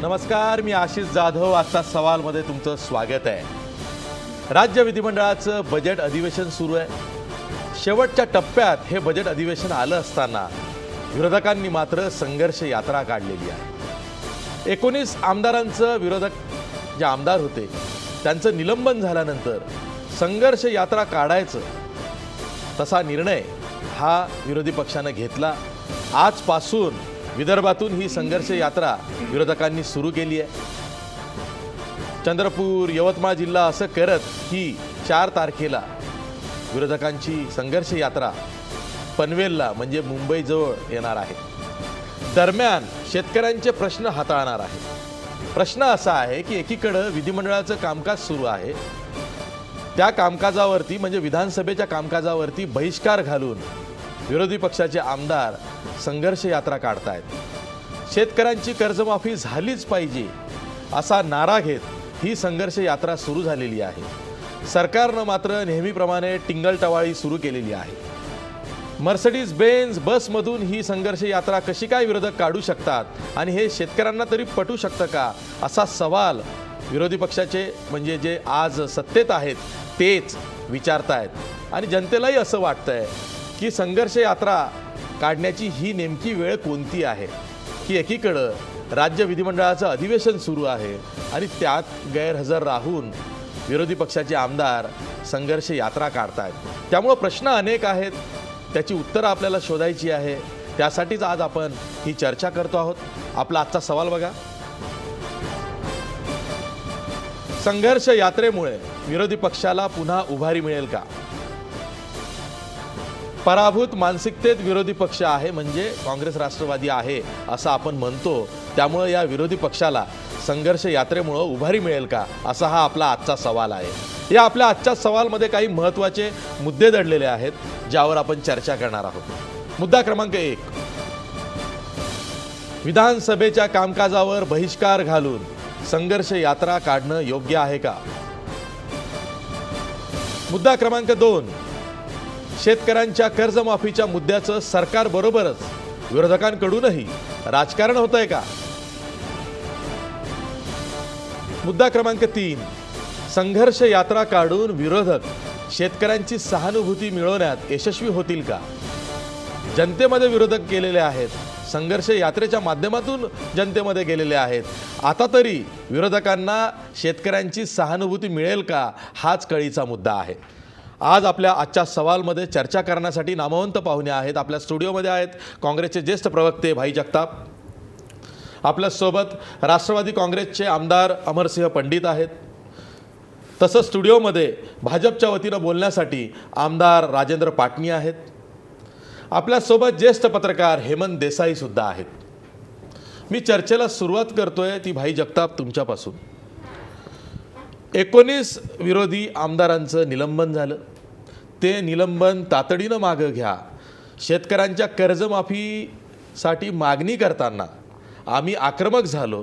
नमस्कार, मी आशिष जाधव. आजचा सवालमध्ये तुमचं स्वागत आहे. राज्य विधिमंडळाचं बजेट अधिवेशन सुरू आहे. शेवटच्या टप्प्यात हे बजेट अधिवेशन आलं असताना विरोधकांनी मात्र संघर्ष यात्रा काढलेली आहे. 19 आमदारांचं विरोधक जे आमदार होते त्यांचं निलंबन झाल्यानंतर संघर्ष यात्रा काढायचं तसा निर्णय हा विरोधी पक्षानं घेतला. आजपासून विदर्भातून ही संघर्ष यात्रा विरोधकांनी सुरू केली आहे. चंद्रपूर, यवतमाळ जिल्हा असं करत ही 4 तारखेला विरोधकांची संघर्ष यात्रा पनवेलला म्हणजे मुंबईजवळ येणार आहे. दरम्यान शेतकऱ्यांचे प्रश्न हाताळणार आहे. प्रश्न असा आहे की एकीकडे विधिमंडळाचं कामकाज सुरू आहे, त्या कामकाजावरती म्हणजे विधानसभेच्या कामकाजावरती बहिष्कार घालून विरोधी पक्षाचे आमदार संघर्ष यात्रा काढतायत. शेतकऱ्यांची कर्जमाफी झालीच पाहिजे असा नारा घेत ही संघर्ष यात्रा सुरू झालेली आहे. सरकारनं मात्र नेहमीप्रमाणे टिंगलटवाळी सुरू केलेली आहे. मर्सिडीज बेन्झ बसमधून ही संघर्ष यात्रा कशी काय विरोधक काढू शकतात आणि हे शेतकऱ्यांना तरी पटू शकतं का, असा सवाल विरोधी पक्षाचे म्हणजे जे आज सत्तेत आहेत तेच विचारतायत. आणि जनतेलाही असं वाटतंय की संघर्ष यात्रा काढण्याची ही नेमकी वेळ कोणती आहे की एकीकडं राज्य विधिमंडळाचं अधिवेशन सुरू आहे आणि त्यात गैरहजर राहून विरोधी पक्षाचे आमदार संघर्ष यात्रा काढतायत. त्यामुळं प्रश्न अनेक आहेत, त्याची उत्तरं आपल्याला शोधायची आहे. त्यासाठीच आज आपण ही चर्चा करतो आहोत. आपला आजचा सवाल बघा. संघर्ष यात्रेमुळे विरोधी पक्षाला पुन्हा उभारी मिळेल का? पराभूत मानसिकतेत विरोधी पक्ष आहे म्हणजे काँग्रेस राष्ट्रवादी आहे असं आपण म्हणतो. त्यामुळे या विरोधी पक्षाला संघर्ष यात्रेमुळे उभारी मिळेल का, असा हा आपला आजचा सवाल आहे. या आपल्या आजच्या सवालमध्ये काही महत्त्वाचे मुद्दे दडलेले आहेत ज्यावर आपण चर्चा करणार आहोत. मुद्दा क्रमांक 1, विधानसभेच्या कामकाजावर बहिष्कार घालून संघर्ष यात्रा काढणं योग्य आहे का? मुद्दा क्रमांक 2, शेतकऱ्यांच्या कर्जमाफीच्या मुद्द्याचं सरकारबरोबरच विरोधकांकडूनही राजकारण होतंय का? मुद्दा क्रमांक 3, संघर्ष यात्रा काढून विरोधक शेतकऱ्यांची सहानुभूती मिळवण्यात यशस्वी होतील का? जनतेमध्ये विरोधक गेलेले आहेत, संघर्ष यात्रेच्या माध्यमातून जनतेमध्ये गेलेले आहेत. आता तरी विरोधकांना शेतकऱ्यांची सहानुभूती मिळेल का, हाच कळीचा मुद्दा आहे. आज आपल्या आजच्या सवालमध्ये चर्चा करण्यासाठी नामवंत पाहुणे आहेत. आपल्या स्टुडिओमध्ये आहेत काँग्रेसचे ज्येष्ठ प्रवक्ते भाई जगताप. आपल्यासोबत राष्ट्रवादी काँग्रेसचे आमदार अमरसिंह पंडित आहेत. तसंच स्टुडिओमध्ये भाजपच्या वतीनं बोलण्यासाठी आमदार राजेंद्र पाटणी आहेत. आपल्यासोबत ज्येष्ठ पत्रकार हेमंत देसाईसुद्धा आहेत. मी चर्चेला सुरुवात करतोय ती भाई जगताप तुमच्यापासून. 19 विरोधी आमदारांचं निलंबन झालं. ते निलंबन तातडीनं मागं घ्या. शेतकऱ्यांच्या कर्जमाफीसाठी मागणी करताना आम्ही आक्रमक झालो,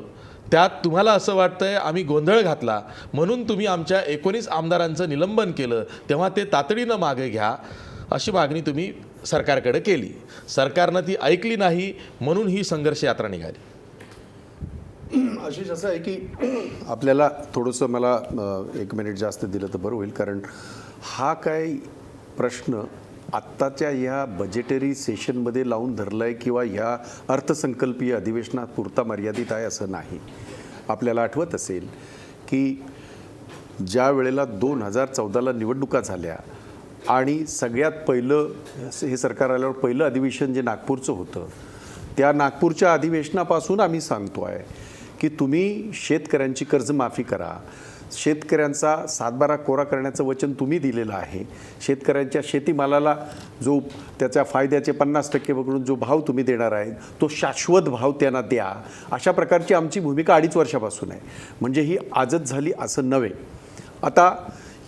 त्यात तुम्हाला असं वाटतंय आम्ही गोंधळ घातला म्हणून तुम्ही आमच्या 19 आमदारांचं निलंबन केलं, तेव्हा ते तातडीनं मागे घ्या अशी मागणी तुम्ही सरकारकडे केली. सरकारनं ती ऐकली नाही म्हणून ही संघर्ष यात्रा निघाली. आशिष, असं आहे की आपल्याला थोडंसं मला 1 मिनिट जास्त दिलं तर बरं होईल, कारण हा काय प्रश्न आत्ताच्या ह्या बजेटरी सेशनमध्ये लावून धरला आहे किंवा ह्या अर्थसंकल्पीय अधिवेशनात पुरता मर्यादित आहे असं नाही. आपल्याला आठवत असेल की ज्या वेळेला 2014ला निवडणुका झाल्या आणि सगळ्यात पहिलं हे सरकार आल्यावर पहिलं अधिवेशन जे नागपूरचं होतं, त्या नागपूरच्या अधिवेशनापासून आम्ही सांगतो आहे की तुम्ही शेतकऱ्यांची कर्जमाफी करा. शेतकऱ्यांचा 7/12 कोरा करण्याचं वचन तुम्ही दिलेलं आहे. शेतकऱ्यांच्या शेतीमालाला जो त्याच्या फायद्याचे 50% पकडून जो भाव तुम्ही देणार आहे तो शाश्वत भाव त्यांना द्या. अशा प्रकारची आमची भूमिका 2.5 वर्षापासून आहे. म्हणजे ही आजच झाली असं नव्हे. आता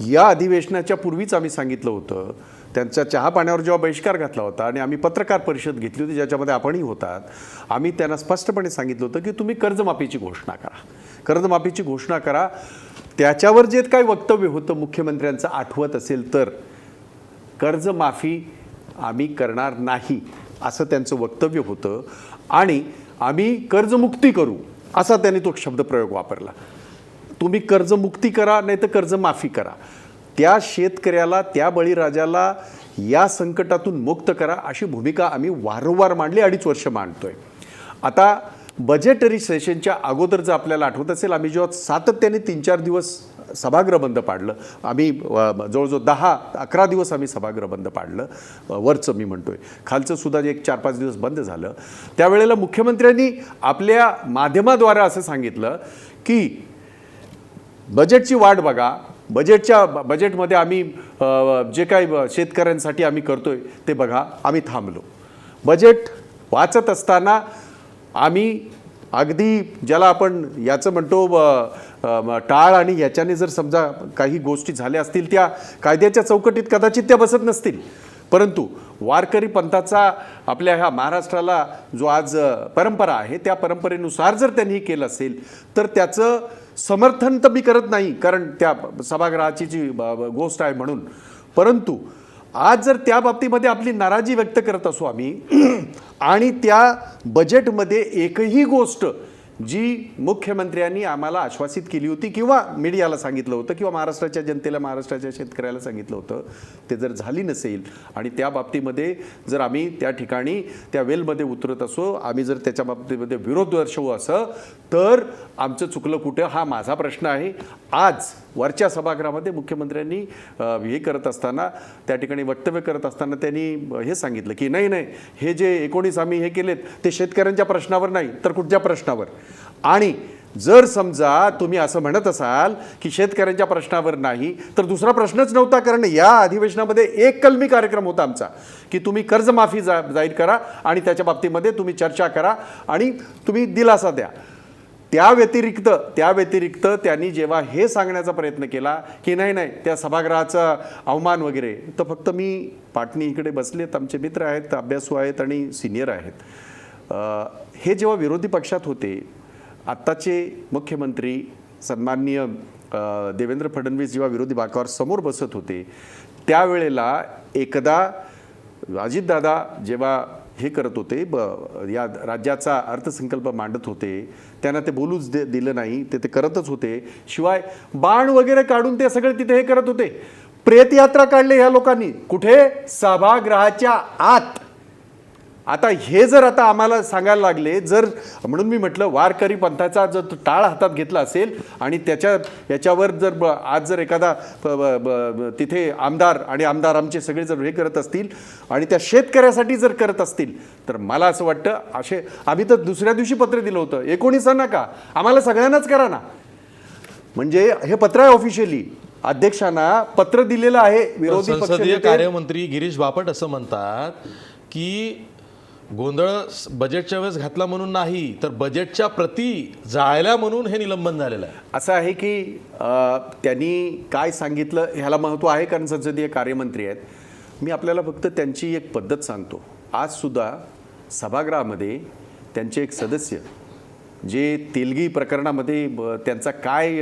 या अधिवेशनाच्या पूर्वीच आम्ही सांगितलं होतं, त्यांच्या चहा पाण्यावर जेव्हा बहिष्कार घातला होता आणि आम्ही पत्रकार परिषद घेतली होती ज्याच्यामध्ये आपणही होतात, आम्ही त्यांना स्पष्टपणे सांगितलं होतं की तुम्ही कर्जमाफीची घोषणा करा. कर्जमाफीची घोषणा करा. त्याच्यावर जे काही वक्तव्य होतं मुख्यमंत्र्यांचं आठवत असेल तर, कर्जमाफी आम्ही करणार नाही असं त्यांचं वक्तव्य होतं आणि आम्ही कर्जमुक्ती करू असा त्यांनी तो शब्दप्रयोग वापरला. तुम्ही कर्जमुक्ती करा नाही तर कर्जमाफी करा, त्या शेतकऱ्याला, त्या बळीराजाला या संकटातून मुक्त करा, अशी भूमिका आम्ही वारंवार मांडली, 2.5 वर्ष मांडतोय. आता बजेटरी सेशनच्या अगोदर जर आपल्याला आठवत असेल, आम्ही जेव्हा सातत्याने 3-4 दिवस सभागृह बंद पाडलं, आम्ही जवळजवळ 10-11 दिवस आम्ही सभागृह बंद पाडलं, वरचं मी म्हणतोय, खालचं सुद्धा एक 4-5 दिवस बंद झालं. त्यावेळेला मुख्यमंत्र्यांनी आपल्या माध्यमाद्वारे असं सांगितलं की बजेटची वाट बघा, बजेटमध्ये आम्ही जे काही शेतकऱ्यांसाठी आम्ही करतोय ते बघा, आम्ही थांबलो. बजेट वाचत असताना आम्ही अगदी ज्याला आपण याचं म्हणतो टाळ आणि याच्याने जर समजा काही गोष्टी झाल्या असतील, त्या कायद्याच्या चौकटीत कदाचित त्या बसत नसतील, परंतु वारकरी पंथाचा आपल्या ह्या महाराष्ट्राला जो आज परंपरा आहे, त्या परंपरेनुसार जर त्यांनी केलं असेल तर त्याचं समर्थन तर मी करत नाही, कारण त्या सभागृहाची जी गोष्ट आहे म्हणून. परंतु आज जर त्या बाबतीमध्ये आपली नाराजी व्यक्त करत असू आम्ही आणि त्या बजेटमध्ये एकही गोष्ट जी मुख्यमंत्र्यांनी आम्हाला आश्वासित केली होती किंवा मीडियाला सांगितलं होतं किंवा महाराष्ट्राच्या जनतेला, महाराष्ट्राच्या शेतकऱ्याला सांगितलं होतं, ते जर झाली नसेल आणि त्या बाबतीमध्ये जर आम्ही त्या ठिकाणी त्या वेलमध्ये उतरत असो, आम्ही जर त्याच्या बाबतीमध्ये विरोध दर्शवू असं, तर आमचं चुकलं कुठं, हा माझा प्रश्न आहे. आज वरच्या सभागृहामध्ये मुख्यमंत्र्यांनी हे करत असताना, त्या ठिकाणी वक्तव्य करत असताना त्यांनी हे सांगितलं की नाही, हे जे 19 आम्ही हे केलेत ते शेतकऱ्यांच्या प्रश्नावर नाही तर कुठच्या प्रश्नावर. आणि जर समजा तुम्ही असं म्हणत असाल की शेतकऱ्यांच्या प्रश्नावर नाही, तर दुसरा प्रश्नच नव्हता, कारण या अधिवेशनामध्ये एक कलमी कार्यक्रम होता आमचा की तुम्ही कर्जमाफी जाहीर करा आणि त्याच्या बाबतीमध्ये तुम्ही चर्चा करा आणि तुम्ही दिलासा द्या. त्या व्यतिरिक्त त्यांनी जेव्हा हे सांगण्याचा प्रयत्न केला की नाही त्या सभागृहाचा अवमान वगैरे, तर फक्त मी पाटणी इकडे बसलेत, आमचे मित्र आहेत, अभ्यासू आहेत आणि सिनियर आहेत. हे जेव्हा विरोधी पक्षात होते, आत्ताचे मुख्यमंत्री सन्माननीय देवेंद्र फडणवीस जेव्हा विरोधी बाकावर समोर बसत होते, त्यावेळेला एकदा अजितदादा जेव्हा हे करत होते, या राज्याचा अर्थसंकल्प मांडत होते, त्यांना ते बोलूच दिलं नाही, ते करतच होते. शिवाय बाण वगैरे काढून ते सगळे तिथे हे करत होते. प्रेतयात्रा काढले ह्या लोकांनी, कुठे? सभागृहाच्या आत. आता हे जर आता आम्हाला सांगायला लागले, जर म्हणून मी म्हटलं वारकरी पंथाचा जर टाळ हातात घेतला असेल आणि याच्यावर जर आज जर एखादा तिथे आमदार आणि आमदार आमचे सगळे जर हे करत असतील आणि त्या शेतकऱ्यासाठी जर करत असतील, तर मला असं वाटतं असे आम्ही तर दुसऱ्या दिवशी पत्र दिलं होतं, 19 नका, आम्हाला सगळ्यांनाच करा ना. म्हणजे हे पत्र आहे ऑफिशियली, अध्यक्षांना पत्र दिलेलं आहे. विरोधी संसदीय कार्यमंत्री गिरीश बापट असं म्हणतात की गोंधळ बजेटच्या वेळेस घातला म्हणून नाही, तर बजेटच्या प्रती जाळल्या म्हणून हे निलंबन झालेलं आहे. असं आहे की त्यांनी काय सांगितलं ह्याला महत्त्व आहे, कारण संसदीय कार्यमंत्री आहेत. मी आपल्याला फक्त त्यांची एक पद्धत सांगतो. आज सुद्धा सभागृहामध्ये त्यांचे एक सदस्य जे तेलगी प्रकरणामध्ये त्यांचा काय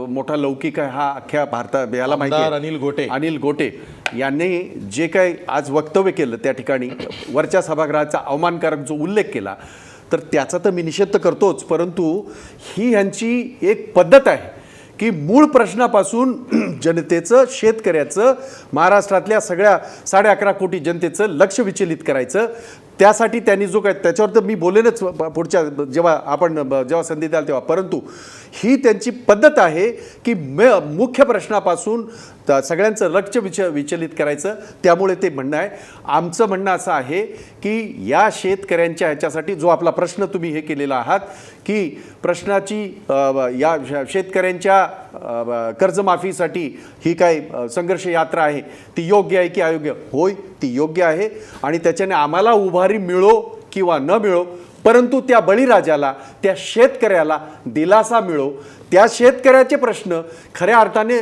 मोठा लौकिक आहे हा अख्ख्या भारतात याला माहिती आहे, अनिल गोटे यांनी जे काही आज वक्तव्य केलं त्या ठिकाणी वरच्या सभागृहाचा अवमानकारक जो उल्लेख केला, तर त्याचा तर मी निषेध करतोच, परंतु ही ह्यांची एक पद्धत आहे की मूळ प्रश्नापासून जनतेचं, शेतकऱ्याचं, महाराष्ट्रातल्या सगळ्या 11.5 कोटी जनतेचं लक्ष विचलित करायचं. त्यासाठी त्यांनी जो काय, त्याच्यावर तर मी बोलेनच पुढच्या जेव्हा संधी द्याल तेव्हा, परंतु ही त्यांची पद्धत आहे की मुख्य प्रश्नापासून सगळ्यांचं लक्ष विचलित करायचं. त्यामुळे ते म्हणणं आहे. आमचं म्हणणं असं आहे की या शेतकऱ्यांच्या ह्याच्यासाठी जो आपला प्रश्न तुम्ही हे केलेला आहात की प्रश्नाची या शेतकऱ्यांच्या कर्जमाफीसाठी ही काय संघर्ष यात्रा आहे ती योग्य आहे की अयोग्य? होय, ती योग्य आहे आणि त्याच्याने आम्हाला उभारी मिळो किंवा न मिळो, परंतु त्या बळीराजाला, त्या शेतकऱ्याला दिलासा मिळो. त्या शेतकऱ्याचे प्रश्न खऱ्या अर्थाने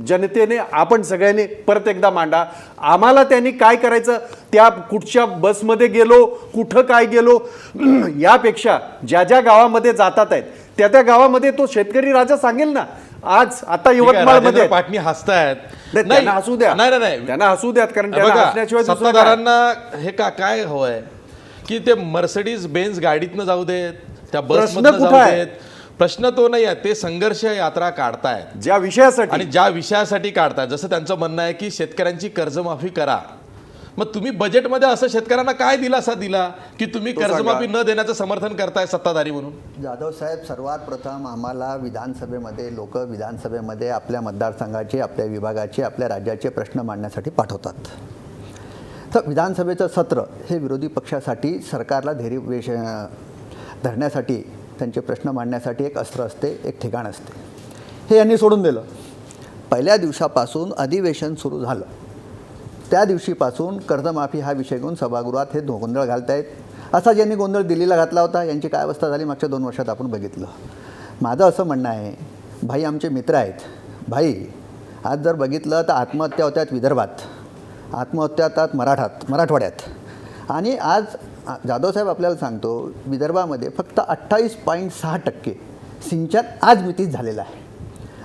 जनतेने, आपण सगळ्यांनी परत एकदा मांडा. आम्हाला त्यांनी काय करायचं, त्या कुठच्या बसमध्ये गेलो, कुठं काय गेलो, यापेक्षा ज्या गावामध्ये जातात आहेत त्या गावामध्ये तो शेतकरी राजा सांगेल ना. आज आता यवतमाळमध्ये पाटणी हसतायत, त्यांना हसू द्या, नाही त्यांना हसू द्यात, कारण हसण्याशिवाय सत्ताधाऱ्यांना हे काय हवंय की ते मर्सिडीज बेन्झ गाडीतनं जाऊ देत, त्या प्रश्न बसमधनं कुठं जाऊ आहे? देत. प्रश्न तो नाही आहे, ते संघर्ष यात्रा काढतायत ज्या विषयासाठी आणि ज्या विषयासाठी काढतायत. जसं त्यांचं म्हणणं आहे की शेतकऱ्यांची कर्जमाफी करा. मग तुम्ही बजेटमध्ये असं शेतकऱ्यांना काय दिलासा दिला की तुम्ही कर्जमाफी न देण्याचं समर्थन करताय सत्ताधारी म्हणून? जाधव साहेब, सर्वात प्रथम आम्हाला विधानसभेमध्ये लोक विधानसभेमध्ये आपल्या मतदारसंघाचे, आपल्या विभागाचे, आपल्या राज्याचे प्रश्न मांडण्यासाठी पाठवतात. तर विधानसभेचं सत्र हे विरोधी पक्षासाठी सरकारला धरण्यासाठी, त्यांचे प्रश्न मांडण्यासाठी एक अस्त्र असते, एक ठिकाण असते. हे यांनी सोडून दिलं. पहिल्या दिवसापासून अधिवेशन सुरू झालं त्या दिवशीपासून कर्जमाफी हा विषय घेऊन सभागृहात हे गोंधळ घालतायत. असा ज्यांनी गोंधळ दिल्लीला घातला होता, यांची काय अवस्था झाली मागच्या 2 वर्षात आपण बघितलं. माझं असं म्हणणं आहे, भाई आमचे मित्र आहेत. भाई आज जर बघितलं तर आत्महत्या होत्यात विदर्भात, आत्महत्या होतात मराठवाड्यात. आणि आज जाधवसाहेब आपल्याला सांगतो, विदर्भामध्ये फक्त 28.6% सिंचन आज मितीत झालेलं आहे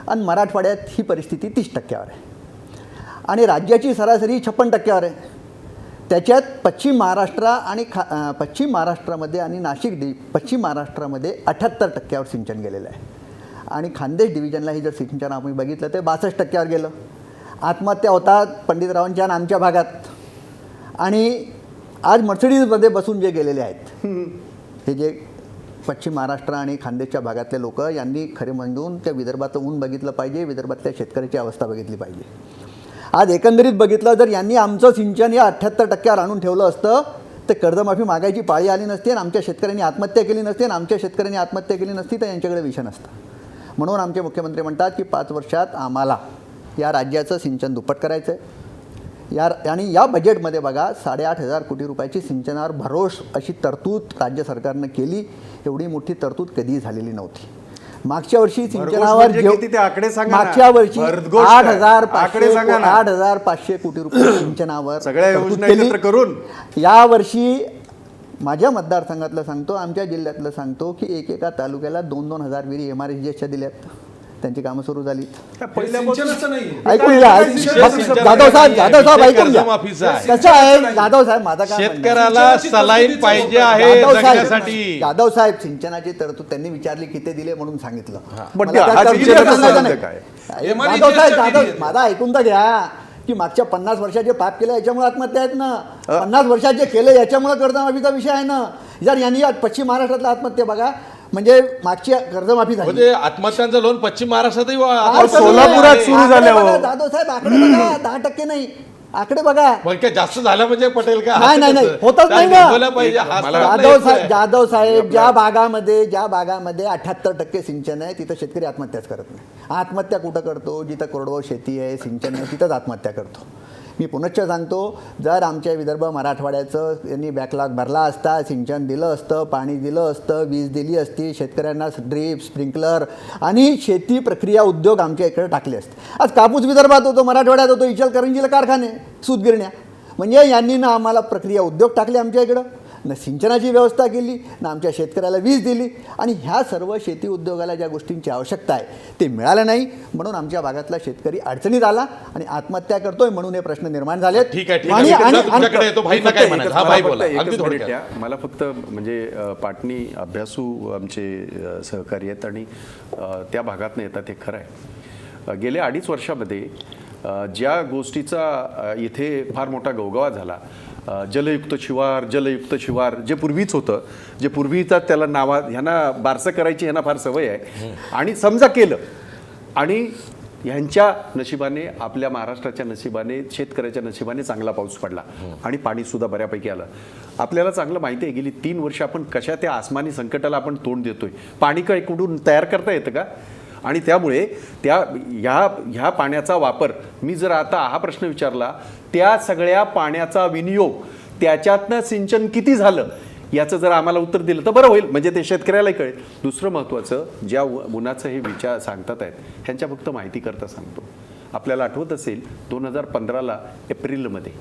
आणि मराठवाड्यात ही परिस्थिती 30%वर आहे आणि राज्याची सरासरी 56%वर आहे. त्याच्यात पश्चिम महाराष्ट्र आणि पश्चिम महाराष्ट्रामध्ये आणि पश्चिम महाराष्ट्रामध्ये 78%वर सिंचन गेलेलं आहे आणि खानदेश डिव्हिजनला हे जर सिंचन आपण बघितलं तर 62%वर गेलं. आत्महत्या होतात पंडितरावांच्या आणि आमच्या भागात. आणि आज मर्सिडीजमध्ये बसून जे गेलेले आहेत हे जे पश्चिम महाराष्ट्र आणि खानदेशच्या भागातले लोक, यांनी खरे म्हणून त्या विदर्भाचं ऊन बघितलं पाहिजे, विदर्भातल्या शेतकऱ्याची अवस्था बघितली पाहिजे. आज एकंदरीत बघितलं जर यांनी आमचं सिंचन या 78%वर आणून ठेवलं असतं तर कर्जमाफी मागायची पाळी आली नसती आणि आमच्या शेतकऱ्यांनी आत्महत्या केली नसती आणि आमच्या शेतकऱ्यांनी आत्महत्या केली नसती तर यांच्याकडे विषय नसता. म्हणून आमचे मुख्यमंत्री म्हणतात की 5 वर्षात आम्हाला या राज्याचं सिंचन दुप्पट करायचं आहे. आणि या बजेटमध्ये बघा 8,500 कोटी रुपयाची सिंचनावर भरोश अशी तरतूद राज्य सरकारनं केली. एवढी मोठी तरतूद कधीही झालेली नव्हती. मागच्या वर्षी सिंचनावर मागच्या वर्षी 8,500 कोटी रुपये सिंचनावर सगळ्या तरतूद योजना केली. एकत्र करून या वर्षी माझ्या मतदारसंघातलं सांगतो, आमच्या जिल्ह्यातलं सांगतो की एकेका तालुक्याला 2-2 हजार विहिरी MRSGSच्या दिल्यात. त्यांची कामं सुरू झाली. ऐकून घ्या जाधव साहेब ऐकून घ्या. कसं आहे जाधव साहेब, माझा काय शेतकऱ्याला सलाईन पाहिजे आहे जगण्यासाठी. जाधव साहेब, सिंचनाची तरतूद त्यांनी विचारली किती दिले म्हणून सांगितलं. पण मला हा त्या सिंचनाचा तरतुदीला संबंध सांगायचं काय? नाही. जाधव माझा ऐकून तर घ्या की मागच्या 50 वर्षाचे पाप केले याच्यामुळे आत्महत्या आहेत ना. 50 वर्षाचे केले याच्यामुळे कर्जमाफीचा विषय आहे ना. जर यांनी पश्चिम महाराष्ट्रातला आत्महत्या बघा, म्हणजे मागची कर्जमाफी झाली, म्हणजे आत्महत्यांचं लोन पश्चिम महाराष्ट्रातही सोलापुरात सुरू झाल्यावर जाधव साहेब आकडे बघा, 10% नाही, आकडे बघा. मग काय जास्त झालं म्हणजे पटेल का? नाही होतच नाही ना. पाहिजे जाधव साहेब, ज्या भागामध्ये 78% सिंचन आहे तिथं शेतकरी आत्महत्याच करत नाही. आत्महत्या कुठं करतो? जिथं कोरडवाहू शेती आहे, सिंचन आहे, तिथंच आत्महत्या करतो. मी पुनश्च सांगतो, जर आमच्या विदर्भ मराठवाड्याचं यांनी बॅकलॉग भरला असता, सिंचन दिलं असतं, पाणी दिलं असतं, वीज दिली असती, शेतकऱ्यांना ड्रीप, स्प्रिंकलर आणि शेती प्रक्रिया उद्योग आमच्या इकडे टाकले असते. आज कापूस विदर्भात होतो, मराठवाड्यात होतो, इचलकरंजीला कारखाने, सूतगिरण्या. म्हणजे यांनी ना आम्हाला प्रक्रिया उद्योग टाकले आमच्या इकडं, ना सिंचनाची व्यवस्था केली, ना आमच्या शेतकऱ्याला वीज दिली. आणि ह्या सर्व शेती उद्योगाला ज्या गोष्टींची आवश्यकता आहे ते मिळालं नाही. म्हणून आमच्या भागातला शेतकरी अडचणीत आला आणि आत्महत्या करतोय. म्हणून हे प्रश्न निर्माण झाले. ठीक आहे. तुमच्याकडे येतो. भाईंना काय म्हणायचं? हा भाई बोला. अगदी थोडक्यात. मला फक्त म्हणजे पाटणी अभ्यासू आमचे सहकारी आहेत आणि त्या भागातनं येतात हे खरं आहे. गेल्या 2.5 वर्षामध्ये ज्या गोष्टीचा इथे फार मोठा गवगवा झाला, जलयुक्त शिवार जे पूर्वीच होतं, जे पूर्वीचा त्याला ह्यांना बारसं करायची ह्यांना फार सवय आहे आणि समजा केलं आणि ह्यांच्या नशिबाने, आपल्या महाराष्ट्राच्या नशिबाने, शेतकऱ्याच्या नशिबाने चांगला पाऊस पडला आणि पाणीसुद्धा बऱ्यापैकी आलं. आपल्याला चांगलं माहिती आहे गेली 3 वर्ष आपण कशा त्या आसमानी संकटाला आपण तोंड देतोय. पाणी काय कुठून तयार करता येतं का? आणि त्यामुळे ह्या पाण्याचा वापर, मी जर आता हा प्रश्न विचारला, त्या सगळ्या पाण्याचा विनियोग त्याच्यातनं सिंचन किती झालं याचं जर आम्हाला उत्तर दिलं तर बरं होईल, म्हणजे ते शेतकऱ्यालाही कळेल. दुसरं महत्त्वाचं, ज्या उन्हाचं हे विचार सांगतात आहेत ह्यांच्या फक्त माहिती करता सांगतो. आपल्याला आठवत असेल 2015 एप्रिलमध्ये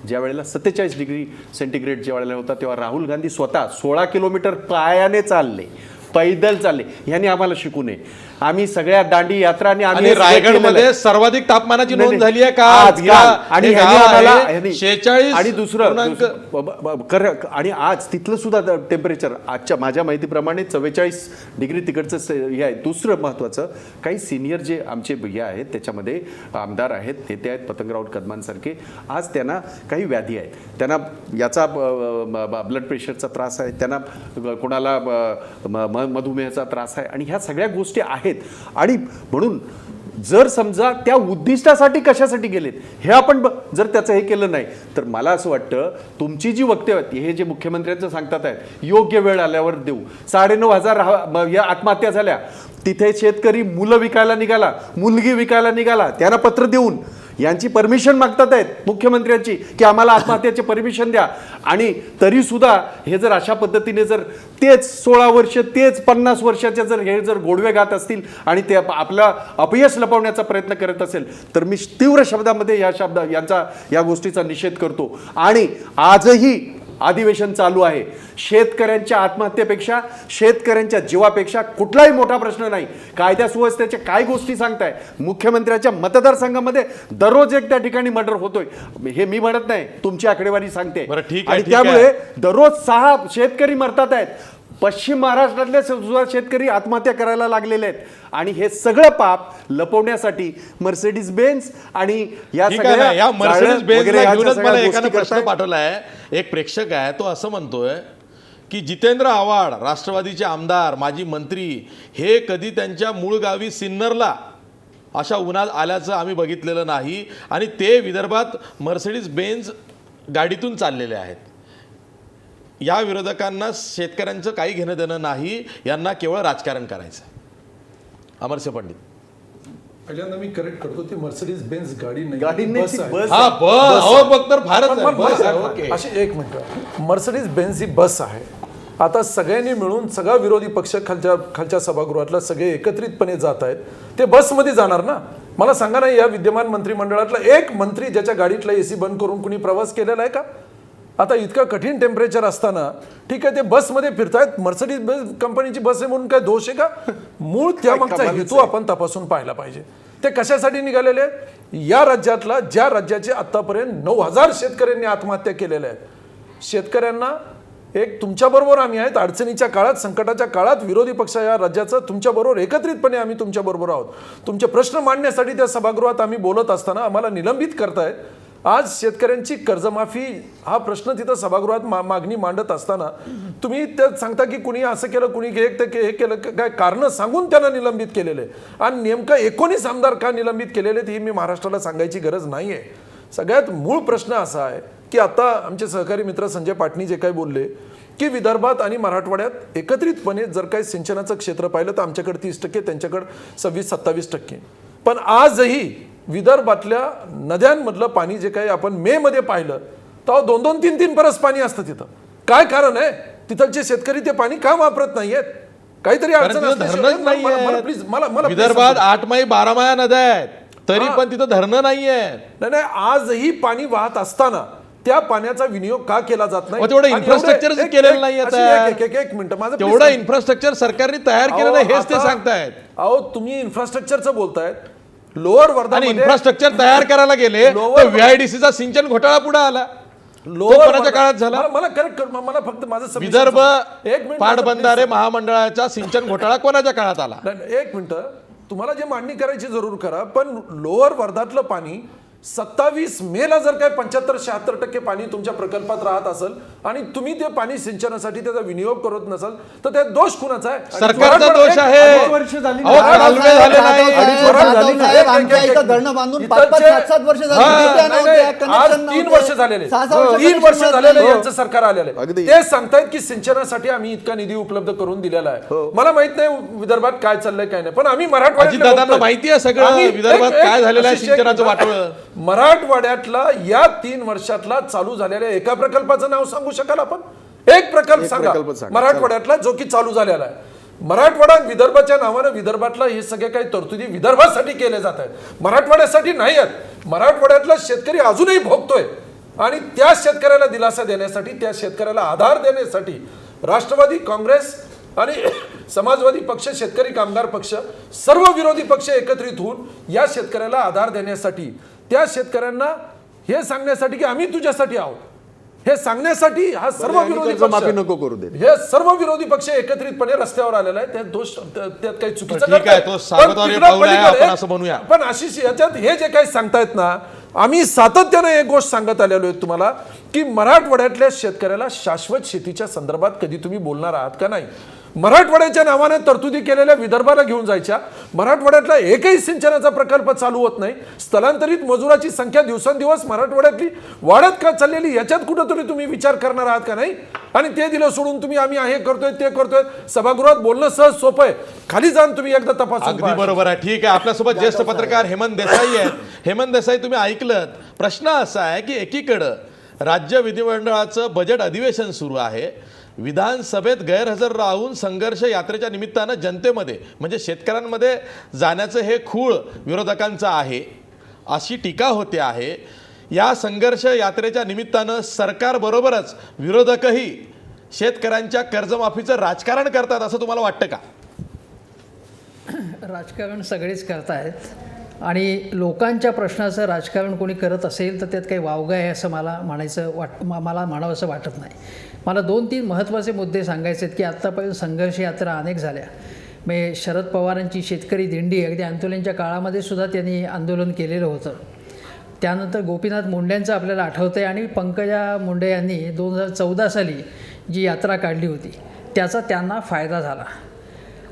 ज्या वेळेला 47 डिग्री सेंटीग्रेड ज्या वेळेला होता, तेव्हा राहुल गांधी स्वतः 16 किलोमीटर पायाने चालले, पैदल चालले. ह्यांनी आम्हाला शिकू नये. आम्ही सगळ्या दांडी यात्रा आणि आणि रायगडमध्ये सर्वाधिक तापमानाची नोंद झाली आहे का? आणि 46 आणि दुसरं आणि आज तिथलं सुद्धा टेम्परेचर आजच्या माझ्या माहितीप्रमाणे 44 डिग्री तिकडचं हे आहे. दुसरं महत्त्वाचं, काही सिनियर जे आमचे हे आहेत त्याच्यामध्ये आमदार आहेत, नेते आहेत, पतंगराव कदमांसारखे, आज त्यांना काही व्याधी आहेत, त्यांना याचा ब्लड प्रेशरचा त्रास आहे, त्यांना कोणाला मधुमेहाचा त्रास आहे, आणि ह्या सगळ्या गोष्टी आहेत. आणि म्हणून जर समजा त्या उद्दिष्टासाठी कशासाठी गेलेत हे आपण जर त्याचं हे केलं नाही तर मला असं वाटतं तुमची जी वक्तव्य आहेत हे जे मुख्यमंत्र्यांचं सांगतात आहेत योग्य वेळ आल्यावर देऊ, 9,500 या आत्महत्या झाल्या, तिथे शेतकरी मुलं विकायला निघाला, मुलगी विकायला निघाला, त्यांना पत्र देऊन यांची परमिशन मागतात आहेत मुख्यमंत्र्यांची की आम्हाला आत्महत्याचे परमिशन द्या. आणि तरी सुद्धा हे जर अशा पद्धतीने जर तेच 16 वर्ष तेच 50 वर्षाचे जर हे जर गोडवे गात असतील आणि ते आपला अपयश लपवण्याचा प्रयत्न करत असेल तर मी तीव्र शब्दामध्ये या गोष्टीचा निषेध करतो. आणि आजही अधिवेशन चालू आहे. शेतकऱ्यांच्या आत्महत्येपेक्षा, शेतकऱ्यांच्या जीवापेक्षा कुठलाही मोठा प्रश्न नाही. कायदा सुव्यवस्थेच्या काय गोष्टी सांगताय? मुख्यमंत्र्यांच्या मतदारसंघामध्ये दररोज एक त्या ठिकाणी मर्डर होतोय, हे मी म्हणत नाही, तुमची आकडेवारी सांगते. आणि त्यामुळे दररोज 6 शेतकरी मरतात आहेत. पश्चिम महाराष्ट्रातले सुद्धा शेतकरी आत्महत्या करायला लागलेले आहेत. आणि हे सगळं पाप लपवण्यासाठी मर्सिडीज बेन्झ आणि या सगळ्या मर्सिडीज बेन्झला घेऊनच मला एकाने प्रश्न पाठवलाय. एक प्रेक्षक आहे, तो असं म्हणतोय की जितेंद्र आव्हाड राष्ट्रवादीचे आमदार, माजी मंत्री, हे कधी त्यांच्या मूळ गावी सिन्नरला अशा उन्हात आल्याचं आम्ही बघितलेलं नाही आणि ते विदर्भात मर्सिडीज बेन्झ गाडीतून चाललेले आहेत. या विरोधकांना शेतकऱ्यांचं काही घेणं देणं नाही, यांना केवळ राजकारण करायचं. अमरसिंह पंडित, पहिल्यांदा मी करेक्ट करतो, ती मर्सिडीज बेन्झ गाडी नाही, बस आहे. हा बस तर फारच बस आहे. ओके. अशी एक मिनिट, मर्सिडीज बेन्झ ही बस आहे. आता सगळ्यांनी मिळून सगळा विरोधी पक्ष खालच्या सभागृहातला सगळे एकत्रितपणे जात आहेत, ते बसमध्ये जाणार ना. मला सांगा ना, या विद्यमान मंत्रिमंडळातला एक मंत्री ज्याच्या गाडीतला एसी बंद करून कुणी प्रवास केलेला आहे का? आता इतकं कठीण टेम्परेचर असताना ठीक आहे ते बसमध्ये फिरतायत, मर्सिडीज बेन्झ कंपनीची बस आहे म्हणून काय दोष आहे का? मूळ त्यामागचा हेतू आपण तपासून पाहायला पाहिजे. ते कशासाठी निघालेले आहेत? या राज्यातला, ज्या राज्याचे आतापर्यंत 9,000 शेतकऱ्यांनी आत्महत्या केलेल्या आहेत, शेतकऱ्यांना एक तुमच्याबरोबर आम्ही आहेत, अडचणीच्या काळात, संकटाच्या काळात विरोधी पक्ष या राज्याचं तुमच्याबरोबर एकत्रितपणे आम्ही तुमच्याबरोबर आहोत. तुमचे प्रश्न मांडण्यासाठी त्या सभागृहात आम्ही बोलत असताना आम्हाला निलंबित करतायत. आज शेतकऱ्यांची कर्जमाफी हा प्रश्न तिथं सभागृहात मागणी मांडत असताना तुम्ही ते सांगता की कुणी असं केलं, कुणी हे केलं, काय कारण सांगून त्यांना निलंबित केलेलं आहे. आणि नेमकं 19 आमदार का निलंबित केलेले ही मी महाराष्ट्राला सांगायची गरज नाही आहे. सगळ्यात मूळ प्रश्न असा आहे की आता आमचे सहकारी मित्र संजय पाटणी जे काही बोलले की विदर्भात आणि मराठवाड्यात एकत्रितपणे जर काही सिंचनाचं क्षेत्र पाहिलं तर आमच्याकडे 30%, त्यांच्याकडे 26-27%. पण आजही विदर्भातल्या नद्यांमधलं पाणी जे काही आपण मे मध्ये पाहिलं तर 2-2, 3-3 परस पाणी असतं तिथं. काय कारण आहे? तिथलचे शेतकरी ते पाणी का वापरत नाहीयेत? काहीतरी अडचण विदर्भात 8 माई 12 माया नद्या आहेत, तरी पण तिथं धरणं नाहीये. नाही, आजही पाणी वाहत असताना त्या पाण्याचा विनियोग का केला जात नाही? तेवढं इन्फ्रास्ट्रक्चर केलेलं नाही. एक मिनिट, माझं तेवढं इन्फ्रास्ट्रक्चर सरकारने तयार केलं नाही हेच ते सांगतायत. अहो, तुम्ही इन्फ्रास्ट्रक्चरचं बोलतायत. लोअर वर्धा आणि इन्फ्रास्ट्रक्चर तयार करायला गेले तर व्हीआयडीसीचा सिंचन घोटाळा पुढे आला. लोअर काळात झाला. मला करेक्ट, मला फक्त माझं विदर्भ पाटबंधारे महामंडळाचा सिंचन घोटाळा कोणाच्या काळात आला? एक मिनिट, तुम्हाला जे मांडणी करायची जरूर करा, पण लोअर वर्धातलं पाणी 27 मेला जर काय 75-76% पाणी तुमच्या प्रकल्पात राहत असेल आणि तुम्ही ते पाणी सिंचनासाठी त्याचा विनियोग करत नसाल तर त्यात दोष कुणाचा आहे? सरकारचा दोष आहे. 2 वर्ष झाली आमच्या इथं धरणं बांधून 5-7 वर्ष आज 3 वर्ष झालेले, 3 वर्ष झालेले यांचं सरकार आलेलं आहे. ते सांगतायत की सिंचनासाठी आम्ही इतका निधी उपलब्ध करून दिलेला आहे. मला माहित नाही विदर्भात काय चाललंय काय नाही, पण आम्ही मराठवाड्यात माहिती आहे सगळं विदर्भात काय झालेलं आहे सिंचनाचं वाटोळं. मराठवाड्यातला या 3 वर्षातला चालू झालेल्या एका प्रकल्पाचं नाव सांगू शकाल आपण? एक प्रकल्प सांगा मराठवाड्यातला जो की चालू झालेला आहे. मराठवाडा विदर्भाच्या नावानं विदर्भातला हे सगळे काही तरतुदी विदर्भासाठी केले जात आहेत, मराठवाड्यासाठी नाही आहेत. मराठवाड्यातला शेतकरी अजूनही भोगतोय आणि त्या शेतकऱ्याला दिलासा देण्यासाठी, त्या शेतकऱ्याला आधार देण्यासाठी राष्ट्रवादी काँग्रेस आणि समाजवादी पक्ष, शेतकरी कामगार पक्ष, सर्व विरोधी पक्ष एकत्रित होऊन या शेतकऱ्याला आधार देण्यासाठी, त्या शेतकऱ्यांना हे सांगण्यासाठी की आम्ही तुझ्यासाठी आहोत, हे सांगण्यासाठी हा सर्व यांनी विरोधी कर्जमाफी पक्ष, नको करू दे. हे सर्व विरोधी पक्ष एकत्रितपणे रस्त्यावर आलेला आहे. त्यात दोष, त्यात काही चुकीचं ठीक आहे, करतायत. तो पण स्वागतार्ह तिकडं पाऊल आहे, पलीकडे- आपण असं म्हणूया. पण आशिष, याच्यात हे जे काही सांगतायत ना, आम्ही सातत्याने एक गोष्ट सांगत आलेलो आहे तुम्हाला की मराठवाड्यातल्या शेतकऱ्याला शाश्वत शेतीच्या संदर्भात कधी तुम्ही बोलणार आहात का नाही? मराठवाड्याच्या नावाने तरतुदी केलेल्या विदर्भाला घेऊन जायच्या. मराठवाड्यातला एकही सिंचनाचा प्रकल्प चालू होत नाही. स्थलांतरित मजुराची संख्या दिवसेंदिवस मराठवाड्यातली वाढत का चाललेली, याच्यात कुठंतरी तुम्ही विचार करणार आहात का नाही? आणि ते दिलं सोडून तुम्ही आम्ही हे करतोय ते करतोय. सभागृहात बोलणं सहज सोपं आहे, खाली जाऊन तुम्ही एकदा तपासून अगदी पहा. बरोबर आहे. ठीक आहे, आपल्यासोबत ज्येष्ठ पत्रकार हेमंत देसाई आहेत. हेमंत देसाई, तुम्ही ऐकलं, प्रश्न असा आहे की एकीकडं राज्य विधिमंडळाचं बजेट अधिवेशन सुरू आहे, विधानसभेत गैरहजर राहून संघर्ष यात्रेच्या निमित्तानं जनतेमध्ये म्हणजे शेतकऱ्यांमध्ये जाण्याचं हे खूळ विरोधकांचं आहे, अशी टीका होते आहे. या संघर्ष यात्रेच्या निमित्तानं सरकारबरोबरच विरोधकही शेतकऱ्यांच्या कर्जमाफीचं राजकारण करतात असं तुम्हाला वाटतं का? राजकारण सगळेच करतायत आणि लोकांच्या प्रश्नाचं राजकारण कोणी करत असेल तर त्यात काही वावगं आहे असं मला मला म्हणावंसं वाटत नाही. मला 2-3 महत्त्वाचे मुद्दे सांगायचे आहेत की आत्तापर्यंत संघर्ष यात्रा अनेक झाल्या. म्हणजे शरद पवारांची शेतकरी दिंडी अगदी आंदोलनाच्या काळामध्ये सुद्धा त्यांनी आंदोलन केलेलं होतं. त्यानंतर गोपीनाथ मुंडेंचं आपल्याला आठवतं आहे आणि पंकजा मुंडे यांनी 2014 साली जी यात्रा काढली होती त्याचा त्यांना फायदा झाला.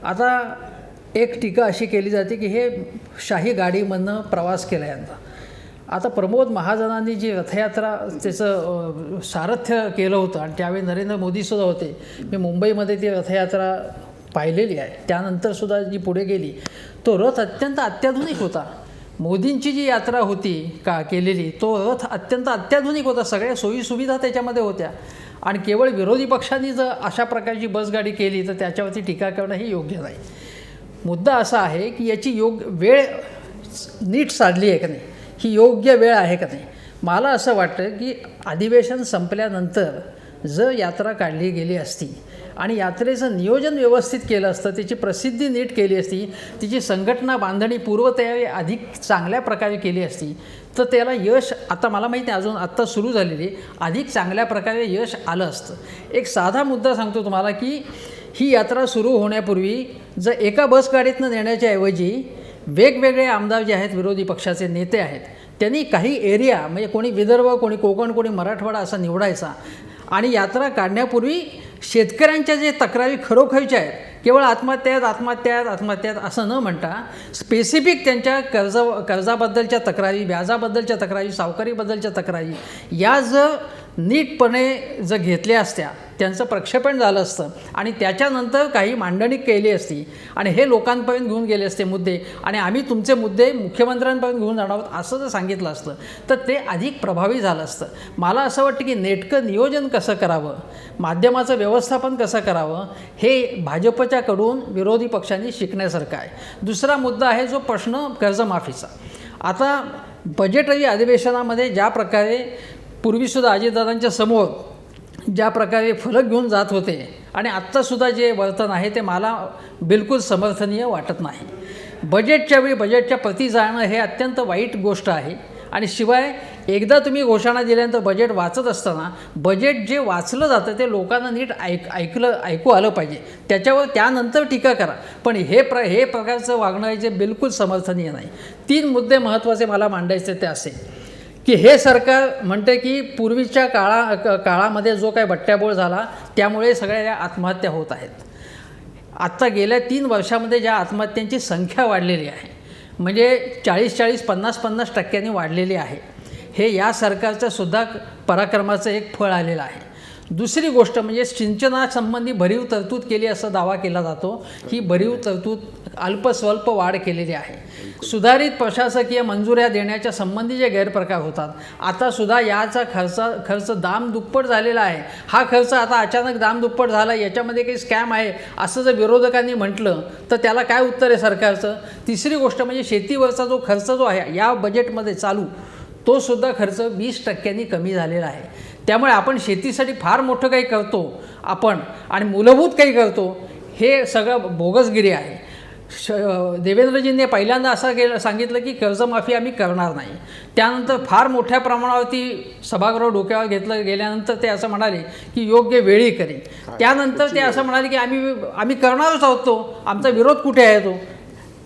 आता एक टीका अशी केली जाते की हे शाही गाडीमधनं प्रवास केला यांचा. आता प्रमोद महाजनांनी जी रथयात्रा त्याचं सारथ्य केलं होतं आणि त्यावेळी नरेंद्र मोदीसुद्धा होते. मी मुंबईमध्ये ती रथयात्रा पाहिलेली आहे. त्यानंतरसुद्धा जी पुढे गेली तो रथ अत्यंत अत्याधुनिक होता. मोदींची जी यात्रा होती केलेली तो रथ अत्यंत अत्याधुनिक होता. सगळ्या सोयीसुविधा त्याच्यामध्ये होत्या आणि केवळ विरोधी पक्षांनी जर अशा प्रकारची बसगाडी केली तर त्याच्यावरती टीका करणं हे योग्य नाही. मुद्दा असा आहे की याची वेळ नीट साधली आहे का नाही, ही योग्य वेळ आहे का नाही. मला असं वाटतं की अधिवेशन संपल्यानंतर जर यात्रा काढली गेली असती आणि यात्रेचं नियोजन व्यवस्थित केलं असतं, त्याची प्रसिद्धी नीट केली असती, तिची संघटना बांधणी पूर्वतयारी अधिक चांगल्या प्रकारे केली असती तर त्याला यश, आता मला माहिती नाही अजून आत्ता सुरू झालेली, अधिक चांगल्या प्रकारे यश आलं असतं. एक साधा मुद्दा सांगतो तुम्हाला की ही यात्रा सुरू होण्यापूर्वी जर एका बसगाडीतनं नेण्याच्या ऐवजी वेगवेगळे आमदार जे आहेत, विरोधी पक्षाचे नेते आहेत, त्यांनी काही एरिया म्हणजे कोणी विदर्भ, कोणी कोकण, कोणी मराठवाडा असा निवडायचा आणि यात्रा काढण्यापूर्वी शेतकऱ्यांच्या जे तक्रारी खरोखरच्या आहेत, केवळ आत्महत्या असं न म्हणता स्पेसिफिक त्यांच्या कर्जाबद्दलच्या तक्रारी, व्याजाबद्दलच्या तक्रारी, सावकारीबद्दलच्या तक्रारी या जर नीटपणे जर घेतल्या असत्या, त्यांचं प्रक्षेपण झालं असतं आणि त्याच्यानंतर काही मांडणी केली असती आणि हे लोकांपर्यंत घेऊन गेले असते मुद्दे आणि आम्ही तुमचे मुद्दे मुख्यमंत्र्यांपर्यंत घेऊन जाणार आहोत असं जर सांगितलं असतं तर ते अधिक प्रभावी झालं असतं. मला असं वाटतं की नेटकं नियोजन कसं करावं, माध्यमाचं व्यवस्थापन कसं करावं हे भाजपच्याकडून विरोधी पक्षांनी शिकण्यासारखं आहे. दुसरा मुद्दा आहे जो प्रश्न कर्जमाफीचा. आता बजेटरी अधिवेशनामध्ये ज्या प्रकारे पूर्वीसुद्धा अजितदादांच्या समोर ज्या प्रकारे फलक घेऊन जात होते आणि आत्तासुद्धा जे वर्तन आहे ते मला बिलकुल समर्थनीय वाटत नाही. बजेटच्या वेळी बजेटच्या प्रती जाणं हे अत्यंत वाईट गोष्ट आहे आणि शिवाय एकदा तुम्ही घोषणा दिल्यानंतर बजेट वाचत असताना बजेट जे वाचलं जातं ते लोकांना नीट ऐकू आलं पाहिजे, त्याच्यावर त्यानंतर टीका करा. पण हे प्रकारचं वागणं जे बिलकुल समर्थनीय नाही. 3 मुद्दे महत्त्वाचे मला मांडायचे ते असे की हे सरकार म्हणते की पूर्वीच्या काळामध्ये जो काही बट्ट्याबोळ झाला त्यामुळे सगळ्या या आत्महत्या होत आहेत. आत्ता गेल्या 3 वर्षामध्ये ज्या आत्महत्यांची संख्या वाढलेली आहे म्हणजे 40-40, 50-50 टक्क्यांनी वाढलेली आहे. हे या सरकारचं सुद्धा पराक्रमाचं एक फळ आलेलं आहे. दुसरी गोष्ट म्हणजे सिंचनासंबंधी भरीव तरतूद केली असा दावा केला जातो. ही भरीव तरतूद अल्पस्वल्प वाढ केलेली आहे. सुधारित प्रशासकीय मंजुऱ्या देण्याच्या संबंधी जे गैरप्रकार होतात आतासुद्धा याचा खर्च दामदुप्पट झालेला आहे. हा खर्च आता अचानक दामदुप्पट झाला, याच्यामध्ये काही स्कॅम आहे असं जर विरोधकांनी म्हटलं तर त्याला काय उत्तर आहे सरकारचं. तिसरी गोष्ट म्हणजे शेतीवरचा जो खर्च जो आहे या बजेटमध्ये चालू तो सुद्धा खर्च 20% कमी झालेला आहे. त्यामुळे आपण शेतीसाठी फार मोठं काही करतो आपण आणि मूलभूत काही करतो हे सगळं बोगसगिरी आहे. देवेंद्रजींनी पहिल्यांदा असं सांगितलं की कर्जमाफी आम्ही करणार नाही. त्यानंतर फार मोठ्या प्रमाणावरती सभागृह डोक्यावर घेतलं गेल्यानंतर ते असं म्हणाले की योग्य वेळी करेन. त्यानंतर ते असं म्हणाले की आम्ही करणारच आहोत, तो आमचा विरोध कुठे आहे. तो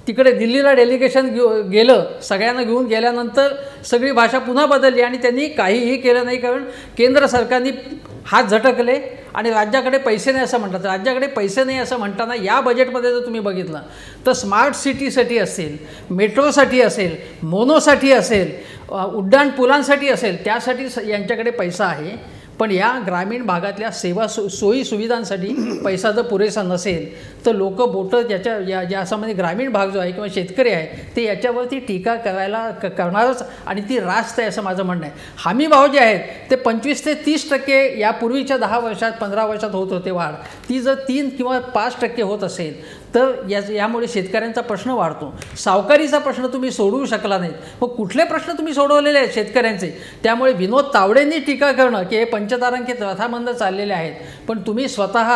तिकडे दिल्लीला डेलिगेशन गेलं, सगळ्यांना घेऊन गेल्यानंतर सगळी भाषा पुन्हा बदलली आणि त्यांनी काहीही केलं नाही. कारण केंद्र सरकारने हात झटकले आणि राज्याकडे पैसे नाही असं म्हणतात. राज्याकडे पैसे नाही असं म्हणताना या बजेटमध्ये जर तुम्ही बघितलं तर स्मार्ट सिटीसाठी असेल, मेट्रोसाठी असेल, मोनोसाठी असेल, उड्डाण पुलांसाठी असेल, त्यासाठी यांच्याकडे पैसा आहे. पण या ग्रामीण भागातल्या सेवा सोयी सुविधांसाठी पैसा जर पुरेसा नसेल तर लोक बोटं ज्या याच्यामध्ये ग्रामीण भाग जो आहे किंवा शेतकरी आहे ते याच्यावरती टीका करणारच आणि ती रास्त आहे असं माझं म्हणणं आहे. हमी भाव जे आहेत ते 25 ते 30% यापूर्वीच्या 10 वर्षात 15 वर्षात होत होते वाढ, ती जर 3 किंवा 5% होत असेल तर यामुळे शेतकऱ्यांचा प्रश्न वाढतो. सावकारीचा प्रश्न तुम्ही सोडवू शकला नाहीत, मग कुठले प्रश्न तुम्ही सोडवलेले आहेत शेतकऱ्यांचे. त्यामुळे विनोद तावडेंनी टीका करणं की हे पंचतारांकित रथाबंद चाललेले आहेत, पण तुम्ही स्वतः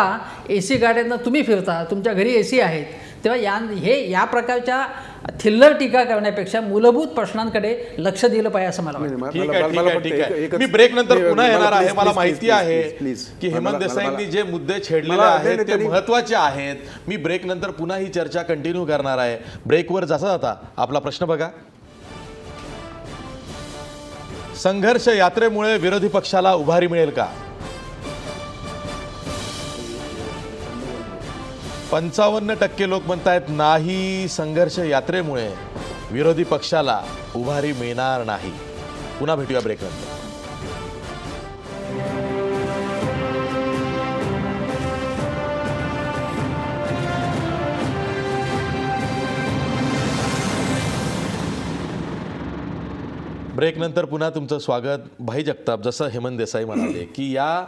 AC गाड्यांना तुम्ही फिरता, तुमच्या घरी AC आहेत, तेव्हा या प्रकारच्या थिल्लर टीका करण्यापेक्षा मूलभूत प्रश्नांकडे लक्ष दिलं पाहिजे असं मला वाटतं. ठीक आहे. मी ब्रेक नंतर पुन्हा येणार आहे. मला माहिती आहे की हेमंत देसाईंनी जे मुद्दे छेडलेले आहेत ते महत्वाचे आहेत. मी ब्रेक नंतर पुन्हा ही चर्चा कंटिन्यू करणार आहे. ब्रेकवर जसा जाता आपला प्रश्न बघा. संघर्ष यात्रेमुळे विरोधी पक्षाला उभारी मिळेल का? 55% लोक म्हणतायत नाही, संघर्ष यात्रेमुळे विरोधी पक्षाला उभारी मिळणार नाही. पुन्हा भेटूया ब्रेक नंतर. ब्रेक नंतर पुन्हा तुमचं स्वागत. भाई जगताप, जसं हेमंत देसाई म्हणाले की या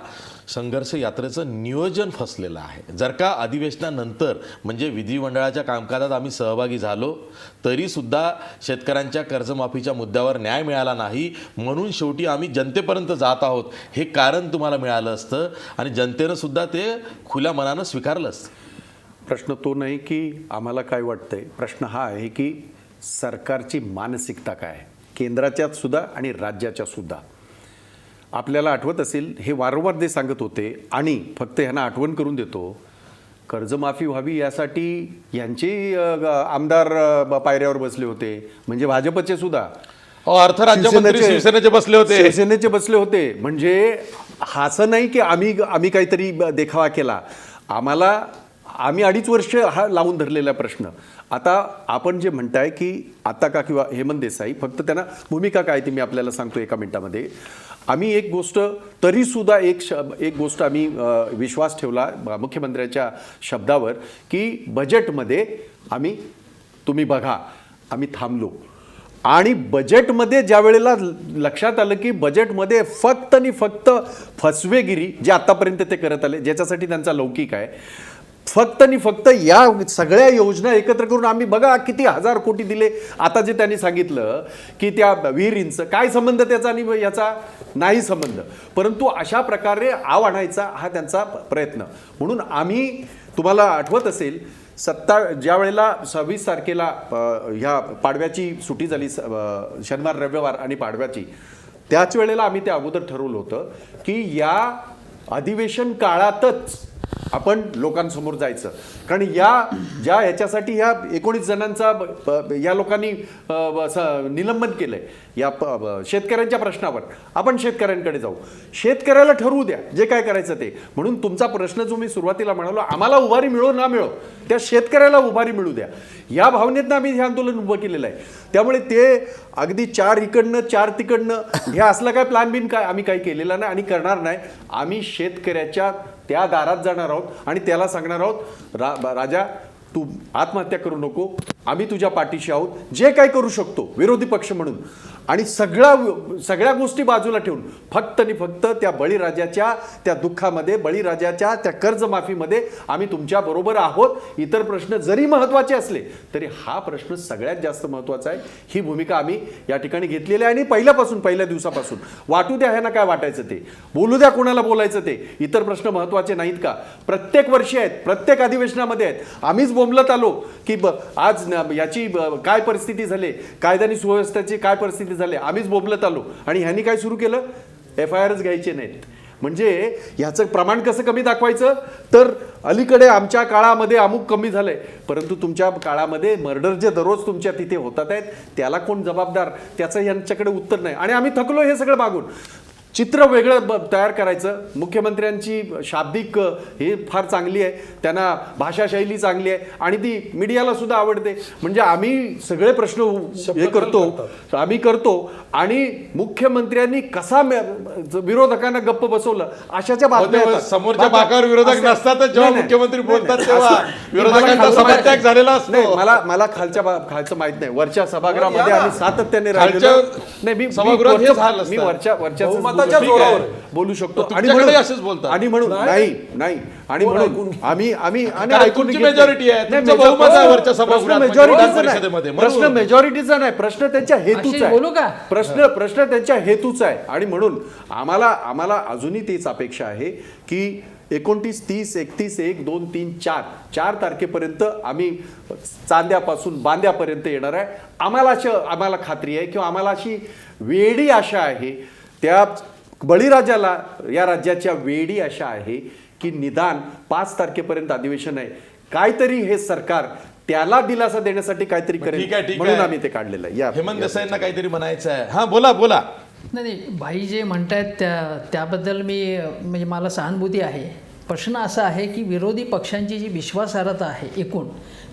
संघर्ष यात्रेचं नियोजन फसलेलं आहे. जर का अधिवेशनानंतर म्हणजे विधिमंडळाच्या कामकाजात आम्ही सहभागी झालो तरीसुद्धा शेतकऱ्यांच्या कर्जमाफीच्या मुद्द्यावर न्याय मिळाला नाही, म्हणून शेवटी आम्ही जनतेपर्यंत जात आहोत हे कारण तुम्हाला मिळालं असतं आणि जनतेनं सुद्धा ते खुल्या मनानं स्वीकारलं असतं. प्रश्न तो नाही की आम्हाला काय वाटतंय, प्रश्न हा आहे की सरकारची मानसिकता काय आहे, केंद्राच्यात सुद्धा आणि राज्याच्या सुद्धा. आपल्याला आठवत असेल हे वारंवार ते सांगत होते आणि फक्त ह्यांना आठवण करून देतो, कर्जमाफी व्हावी यासाठी यांचे आमदार पायऱ्यावर बसले होते, म्हणजे भाजपचे सुद्धा अर्थ राज्यमंत्री शिवसेनेचे बसले होते, शिवसेनेचे बसले होते. म्हणजे असं नाही की आम्ही काहीतरी देखावा केला. आम्ही 2.5 वर्ष हा लावून धरलेला प्रश्न. आता आपण जे म्हणताय की आता का किंवा हेमंत देसाई, फक्त त्यांना भूमिका काय ती मी आपल्याला सांगतो एका मिनिटामध्ये. आम्ही एक गोष्ट तरीसुद्धा एक गोष्ट आम्ही विश्वास ठेवला मुख्यमंत्र्यांच्या शब्दावर की बजेटमध्ये तुम्ही बघा आम्ही थांबलो. आणि बजेटमध्ये ज्या वेळेला लक्षात आलं की बजेटमध्ये फक्त आणि फक्त फसवेगिरी जे आतापर्यंत ते करत आले, ज्याच्यासाठी त्यांचा लौकिक आहे, फक्त आणि फक्त या सगळ्या योजना एकत्र करून आम्ही बघा किती 1000 कोटी दिले. आता जे त्यांनी सांगितलं की त्या विहिरींचं काय संबंध त्याचा आणि याचा नाही संबंध, परंतु अशा प्रकारे आव आणायचा हा त्यांचा प्रयत्न. म्हणून आम्ही, तुम्हाला आठवत असेल ज्या वेळेला 26 तारखेला ह्या पाडव्याची सुट्टी झाली, शनिवार रविवार आणि पाडव्याची, त्याच वेळेला आम्ही त्या अगोदर ठरवलं होतं की या अधिवेशन काळातच आपण लोकांसमोर जायचं. कारण ह्याच्यासाठी ह्या 19 जणांचा या लोकांनी निलंबन केलंय या शेतकऱ्यांच्या प्रश्नावर. आपण शेतकऱ्यांकडे जाऊ, शेतकऱ्याला ठरवू द्या जे काय करायचं ते. म्हणून तुमचा प्रश्न जो मी सुरुवातीला म्हणालो, आम्हाला उभारी मिळो ना मिळो, त्या शेतकऱ्याला उभारी मिळू द्या, या भावनेतनं आम्ही हे आंदोलन उभं केलेलं आहे. त्यामुळे ते अगदी 4 इकडनं 4 तिकडनं हे असलं काय प्लॅन बिन काय आम्ही काही केलेला नाही आणि करणार नाही. आम्ही शेतकऱ्याच्या त्या दारात जाणार आहोत आणि त्याला सांगणार आहोत, राजा तू आत्महत्या करू नको, आम्ही तुझ्या पाठीशी आहोत, जे काय करू शकतो विरोधी पक्ष म्हणून. आणि सगळ्या गोष्टी बाजूला ठेवून फक्त आणि फक्त त्या बळीराजाच्या त्या दुःखामध्ये, बळीराजाच्या त्या कर्जमाफीमध्ये आम्ही तुमच्या बरोबर आहोत. इतर प्रश्न जरी महत्त्वाचे असले तरी हा प्रश्न सगळ्यात जास्त महत्त्वाचा आहे. ही भूमिका आम्ही या ठिकाणी घेतलेली आहे आणि पहिल्या दिवसापासून वाटू द्या ह्यांना काय वाटायचं ते, बोलू द्या कोणाला बोलायचं ते, इतर प्रश्न महत्त्वाचे नाहीत का? प्रत्येक वर्षी आहेत, प्रत्येक अधिवेशनामध्ये आहेत. आम्हीच बोंबलत आलो की आज याची काय परिस्थिती झाली, कायदा आणि सुव्यवस्थेची काय परिस्थिती झाली, आम्हीच बोंबलत आलो. आणि ह्यांनी काय सुरू केलं? FIRच घ्यायचे नाहीत. म्हणजे ह्याचं प्रमाण कसं कमी दाखवायचं? तर अलीकडे आमच्या काळामध्ये अमुक कमी झालंय, परंतु तुमच्या काळामध्ये मर्डर जे दररोज तुमच्या तिथे होतात आहेत त्याला कोण जबाबदार? त्याचं यांच्याकडे उत्तर नाही. आणि आम्ही थकलो हे सगळं मागून. चित्र वेगळं तयार करायचं. मुख्यमंत्र्यांची शाब्दिक हे फार चांगली आहे, त्यांना भाषाशैली चांगली आहे आणि ती मीडियाला सुद्धा आवडते. म्हणजे आम्ही सगळे प्रश्न हे करतो आणि मुख्यमंत्र्यांनी कसा विरोधकांना गप्प बसवलं अशाच्या बातम्या येतात. समोरच्या बाकावर विरोधक नसतातच जेव्हा नाही, मुख्यमंत्री नाही, बोलतात नाही, तेव्हा असं- विरोधकांचा सभात्याग झालेला असतो. नाही, मला खालचं माहित नाही. वरच्या सभागृहामध्ये आम्ही सातत्याने खालच्या सभागृहात हे झालं असतं. मी वरच्या बहुमताच्या ठीक आहे. जोरावर बोलतो. आणि तुमच्याकडे म्हणून असेच बोलतात. आणि म्हणून नाही आणि म्हणून आम्ही काय तुमची majority आहे, तुमचं बहुमत आहे वरच्या सभागृहात, म्हणजे विधान परिषदेमध्ये. प्रश्न मेजॉरिटीचा नाही, प्रश्न त्यांच्या हेतूचा अशी बोलू का? आहे. प्रश्न त्यांच्या हेतूचा आहे. आणि म्हणून आम्हाला अजूनही तीच अपेक्षा आहे की 29, 30, 31, 1, 2, 3, 4 तारखेपर्यंत आम्ही चांद्यापासून बांद्यापर्यंत येणार आहे. आम्हाला खात्री आहे किंवा आम्हाला अशी वेडी आशा आहे, त्या बळीराजाला या राज्याच्या वेडी आशा आहे की निदान 5 तारखेपर्यंत अधिवेशन आहे, काहीतरी हे सरकार त्याला दिलासा देण्यासाठी काहीतरी करेल, ठीक आहे. म्हणून आम्ही ते काढलेलं आहे. हेमंत देसाईंना काहीतरी म्हणायचं आहे. हा बोला. नाही भाई जे म्हणतायत त्याबद्दल म्हणजे मला सहानुभूती आहे. प्रश्न असा आहे की विरोधी पक्षांची जी विश्वासार्हता आहे एकूण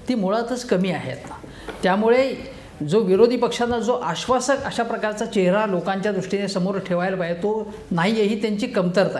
ती मुळातच कमी आहे आता. त्यामुळे जो विरोधी पक्षांना जो आश्वासक अशा प्रकारचा चेहरा लोकांच्या दृष्टीने समोर ठेवायला पाहिजे तो नाही आहे, ही त्यांची कमतरता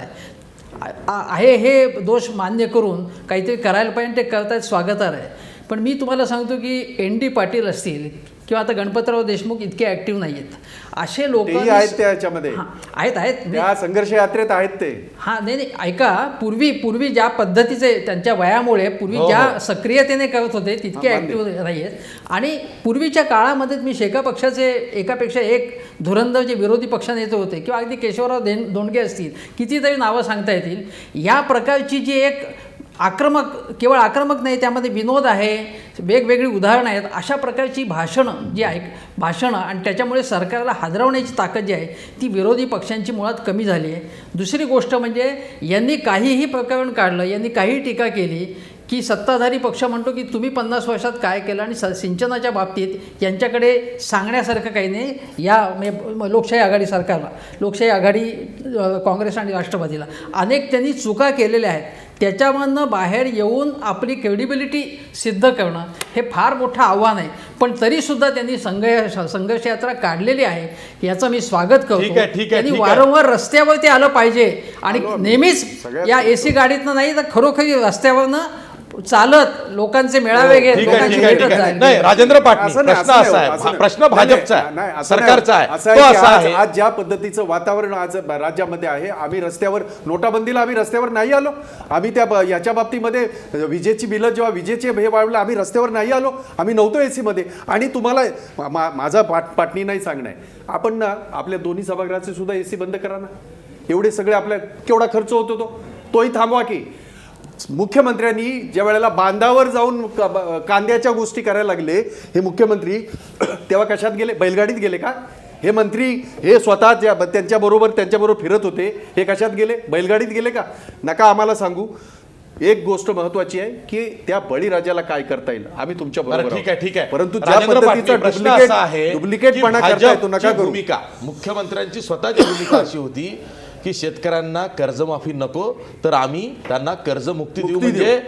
आहे. हे दोष मान्य करून काहीतरी करायला पाहिजे, ते करतायत, स्वागतार्ह आहे. पण मी तुम्हाला सांगतो की ND पाटील असतील किंवा आता गणपतराव देशमुख इतके ॲक्टिव्ह नाही आहेत. असे लोक आहेत त्या ह्याच्यामध्ये, आहेत त्या संघर्ष यात्रेत आहेत ते. हां नाही ऐका, पूर्वी ज्या पद्धतीचे त्यांच्या वयामुळे पूर्वी ज्या सक्रियतेने करत होते तितके ॲक्टिव्ह नाही आहेत. आणि पूर्वीच्या काळामध्ये मी शेका पक्षाचे एकापेक्षा एक धुरंधर जे विरोधी पक्षनेते होते किंवा अगदी केशवराव दोंडगे असतील, कितीतरी नावं सांगता येतील. या प्रकारची जी एक केवळ आक्रमक नाही, त्यामध्ये विनोद आहे, वेगवेगळी उदाहरणं आहेत, अशा प्रकारची भाषणं आणि त्याच्यामुळे सरकारला हादरवण्याची ताकद जी आहे ती विरोधी पक्षांची मुळात कमी झाली आहे. दुसरी गोष्ट म्हणजे यांनी काहीही प्रकरण काढलं, यांनी काही टीका केली की सत्ताधारी पक्ष म्हणतो की तुम्ही 50 वर्षात काय केलं आणि सिंचनाच्या बाबतीत यांच्याकडे सांगण्यासारखं काही नाही. या लोकशाही आघाडी सरकारला, लोकशाही आघाडी काँग्रेस आणि राष्ट्रवादीला अनेक त्यांनी चुका केलेल्या आहेत. त्याच्यामधनं बाहेर येऊन आपली क्रेडिबिलिटी सिद्ध करणं हे फार मोठं आव्हान आहे. पण तरीसुद्धा त्यांनी संघर्ष यात्रा काढलेली आहे, याचं मी स्वागत करतो. त्यांनी वारंवार रस्त्यावरती आलं पाहिजे आणि नेहमीच या AC गाडीतनं नाही तर खरोखरी रस्त्यावरनं चालत लोकांचे मेळावे घेत लोकांची भेटत जाईल. नाही राजेंद्र पाटील, प्रश्न असा आहे, प्रश्न भाजपचा आहे, सरकारचा आहे, तो असा आहे आज ज्या पद्धतीचं वातावरण आज राज्यामध्ये आहे, आम्ही रस्त्यावर नोटाबंदीला आम्ही रस्त्यावर नाही आलो. आम्ही त्या याच्या बाबतीमध्ये विजेची बिलं जेव्हा विजेचे हे वाढवलं आम्ही रस्त्यावर नाही आलो, आम्ही नव्हतो AC मध्ये. आणि तुम्हाला माझा पाटणी नाही सांगणं आहे, आपण ना आपल्या दोन्ही सभागृहाचे सुद्धा AC बंद करा ना. एवढे सगळे आपल्या केवढा खर्च होतो तोही थांबवा की. मुख्यमंत्र्यांनी ज्या वेळेला बांधावर जाऊन कांद्याच्या गोष्टी करायला लागले हे मुख्यमंत्री, तेव्हा कशात गेले? बैलगाडीत गेले का? हे मंत्री हे स्वतः त्यांच्याबरोबर फिरत होते, हे कशात गेले? बैलगाडीत गेले का? नका आम्हाला सांगू. एक गोष्ट महत्वाची आहे की त्या बळीराजाला काय करता येईल, आम्ही तुमच्या बरोबर ठीक आहे. परंतु ज्या पद्धतीचा डुप्लिकेटपणा करताय तो नका करू. भूमिका मुख्यमंत्र्यांची स्वतःची भूमिका अशी होती की शेतकऱ्यांना कर्जमाफी नको तर आम्ही त्यांना कर्जमुक्ती देऊ. म्हणजे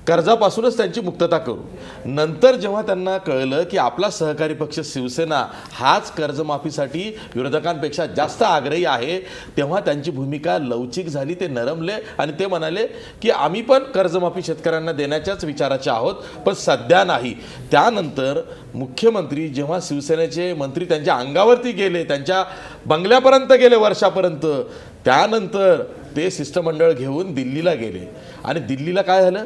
कर्जापासूनच त्यांची मुक्तता करू. नंतर जेव्हा त्यांना कळलं की आपला सहकारी पक्ष शिवसेना हाच कर्जमाफीसाठी विरोधकांपेक्षा जास्त आग्रही आहे, तेव्हा त्यांची भूमिका लवचिक झाली, ते नरमले आणि ते म्हणाले की आम्ही पण कर्जमाफी शेतकऱ्यांना देण्याच्याच विचाराचे आहोत, पण सध्या नाही. त्यानंतर मुख्यमंत्री जेव्हा शिवसेनेचे मंत्री त्यांच्या अंगावरती गेले, त्यांच्या बंगल्यापर्यंत गेले, वर्षापर्यंत, त्यानंतर ते शिष्टमंडळ घेऊन दिल्लीला गेले आणि दिल्लीला काय झालं?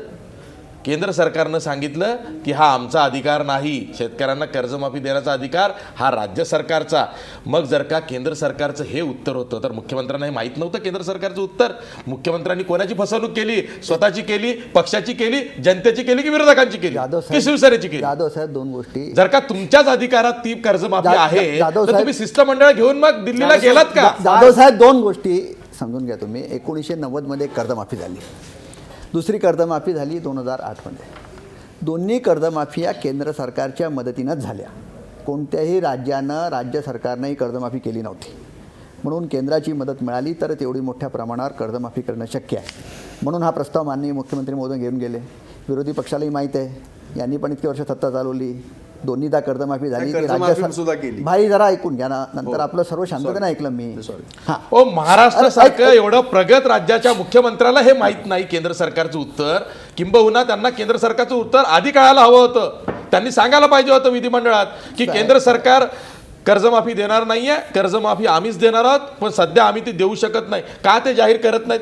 केंद्र सरकारनं सांगितलं की हा आमचा अधिकार नाही, शेतकऱ्यांना कर्जमाफी देण्याचा अधिकार हा राज्य सरकारचा. मग जर का केंद्र सरकारचं हे उत्तर होतं तर मुख्यमंत्र्यांना हे माहीत नव्हतं केंद्र सरकारचं उत्तर? मुख्यमंत्र्यांनी कोणाची फसवणूक केली? स्वतःची केली, पक्षाची केली, जनतेची केली की विरोधकांची केली की शिवसेनेची केली? जाधव साहेब, दोन गोष्टी. जर का तुमच्याच अधिकारात ती कर्जमाफी आहे जाधव तर साहेब- तुम्ही शिष्टमंडळ घेऊन मग दिल्लीला गेलात का? जाधव साहेब, दोन गोष्टी समजून घ्या तुम्ही. 1990मध्ये कर्जमाफी झाली, दुसरी कर्जमाफी झाली 2008मध्ये. दोन्ही कर्जमाफिया केंद्र सरकारच्या मदतीनंच झाल्या. कोणत्याही राज्यानं, राज्य सरकारनंही कर्जमाफी केली नव्हती. म्हणून केंद्राची मदत मिळाली तर तेवढी मोठ्या प्रमाणावर कर्जमाफी करणं शक्य आहे. म्हणून हा प्रस्ताव माननीय मुख्यमंत्री महोदय घेऊन गेले. विरोधी पक्षालाही माहीत आहे, यांनी पण इतकी वर्ष सत्ता चालवली, दोन्हीदा कर्जमाफी झाली. ती कर्जमाफी सुद्धा केली. भाई जरा ऐकून घ्या ना, नंतर आपलं सर्व शांततेने ऐकलं मी. हां, ओ, महाराष्ट्र सारखं एवढं प्रगत राज्याच्या मुख्यमंत्र्याला हे माहित नाही केंद्र सरकारचं उत्तर? किंबहुना त्यांना केंद्र सरकारचं उत्तर आधी कळायला हवं होतं. त्यांनी सांगायला पाहिजे होतं विधिमंडळात की केंद्र सरकार कर्जमाफी देणार नाहीये, कर्जमाफी आम्हीच देणार आहोत, पण सध्या आम्ही ती देऊ शकत नाही. का ते जाहीर करत नाहीत?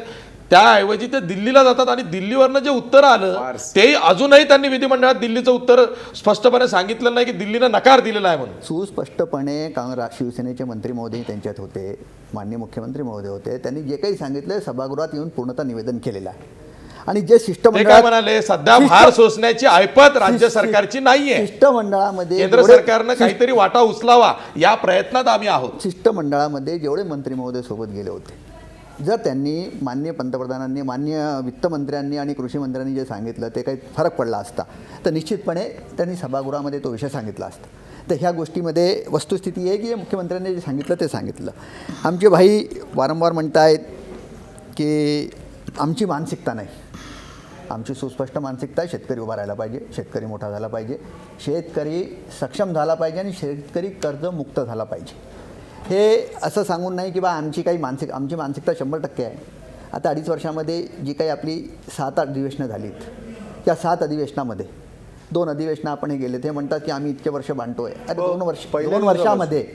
त्याऐवजी ते दिल्लीला जातात आणि दिल्लीवरनं जे उत्तर आलं ते अजूनही त्यांनी विधिमंडळात दिल्लीचं उत्तर स्पष्टपणे सांगितलं नाही की दिल्लीनं नकार दिलेला आहे म्हणून. सुस्पष्टपणे शिवसेनेचे मंत्री महोदय त्यांच्यात होते, माननीय मुख्यमंत्री महोदय होते. त्यांनी जे काही सांगितलं सभागृहात येऊन पूर्णतः निवेदन केलेलं आहे. आणि जे ते काय शिष्टमंडळात म्हणाले? सध्या भार सोसण्याची ऐपत राज्य सरकारची नाहीये, शिष्टमंडळामध्ये केंद्र सरकारनं काहीतरी वाटा उचलावा या प्रयत्नात आम्ही आहोत. शिष्टमंडळामध्ये जेवढे मंत्री महोदय सोबत गेले होते, जर त्यांनी माननीय पंतप्रधानांनी, माननीय वित्तमंत्र्यांनी आणि कृषी मंत्र्यांनी जे सांगितलं ते काही फरक पडला असता तर निश्चितपणे त्यांनी सभागृहामध्ये तो विषय सांगितला असता. तर ह्या गोष्टीमध्ये वस्तुस्थिती आहे की मुख्यमंत्र्यांनी जे सांगितलं ते सांगितलं. आमचे भाई वारंवार म्हणत आहेत की आमची मानसिकता नाही. आमची सुस्पष्ट मानसिकता आहे, शेतकरी उभा राहायला पाहिजे, शेतकरी मोठा झाला पाहिजे, शेतकरी सक्षम झाला पाहिजे आणि शेतकरी कर्जमुक्त झाला पाहिजे. हे असं सांगून नाही की बा आमची आमची मानसिकता 100% आहे. आता 2.5 वर्षामध्ये जी काही आपली 7 अधिवेशनं झालीत, त्या 7 अधिवेशनामध्ये 2 अधिवेशनं आपण हे गेले, ते म्हणतात की आम्ही इतके वर्ष बांधतोय. अरे 2 वर्षामध्ये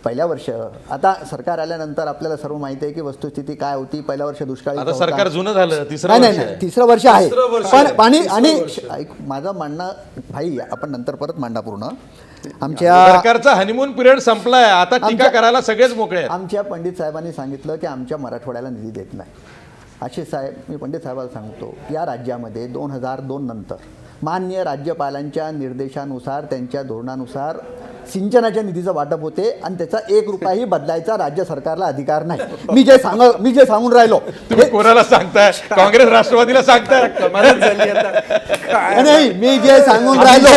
पहिल्या वर्ष, आता सरकार आल्यानंतर आपल्याला सर्व माहिती आहे की वस्तुस्थिती काय होती. पहिल्या वर्ष दुष्काळी आता होता. सरकार जुनं झालं, तिसरं नाही, वर्ष आहे. तिसरं वर्ष आहे. तिसरं वर्ष पण आहे. आणि तिसरं आणि वर्ष. ऐक, माझं म्हणणं भाई, आपण नंतर परत मांडा पूर्ण. आमच्या सरकारचा हनीमून पिरियड संपलाय, आता टीका करायला सगळेच मोकळे आहेत. आमच्या पंडित साहेबांनी सांगितलं की आमच्या मराठवाड्याला निधी देत नाही. आशिष साहेब, मी पंडित साहेबाला सांगतो, या राज्यामध्ये 2002 नंतर माननीय राज्यपालांच्या निर्देशानुसार, त्यांच्या धोरणानुसार सिंचनाच्या निधीचं वाटप होते आणि त्याचा 1 रुपयाही बदलायचा राज्य सरकारला अधिकार नाही. मी जे सांगून राहिलो तुम्ही कोणाला सांगताय? काँग्रेस राष्ट्रवादीला सांगताय? नाही, मी जे सांगून राहिलो,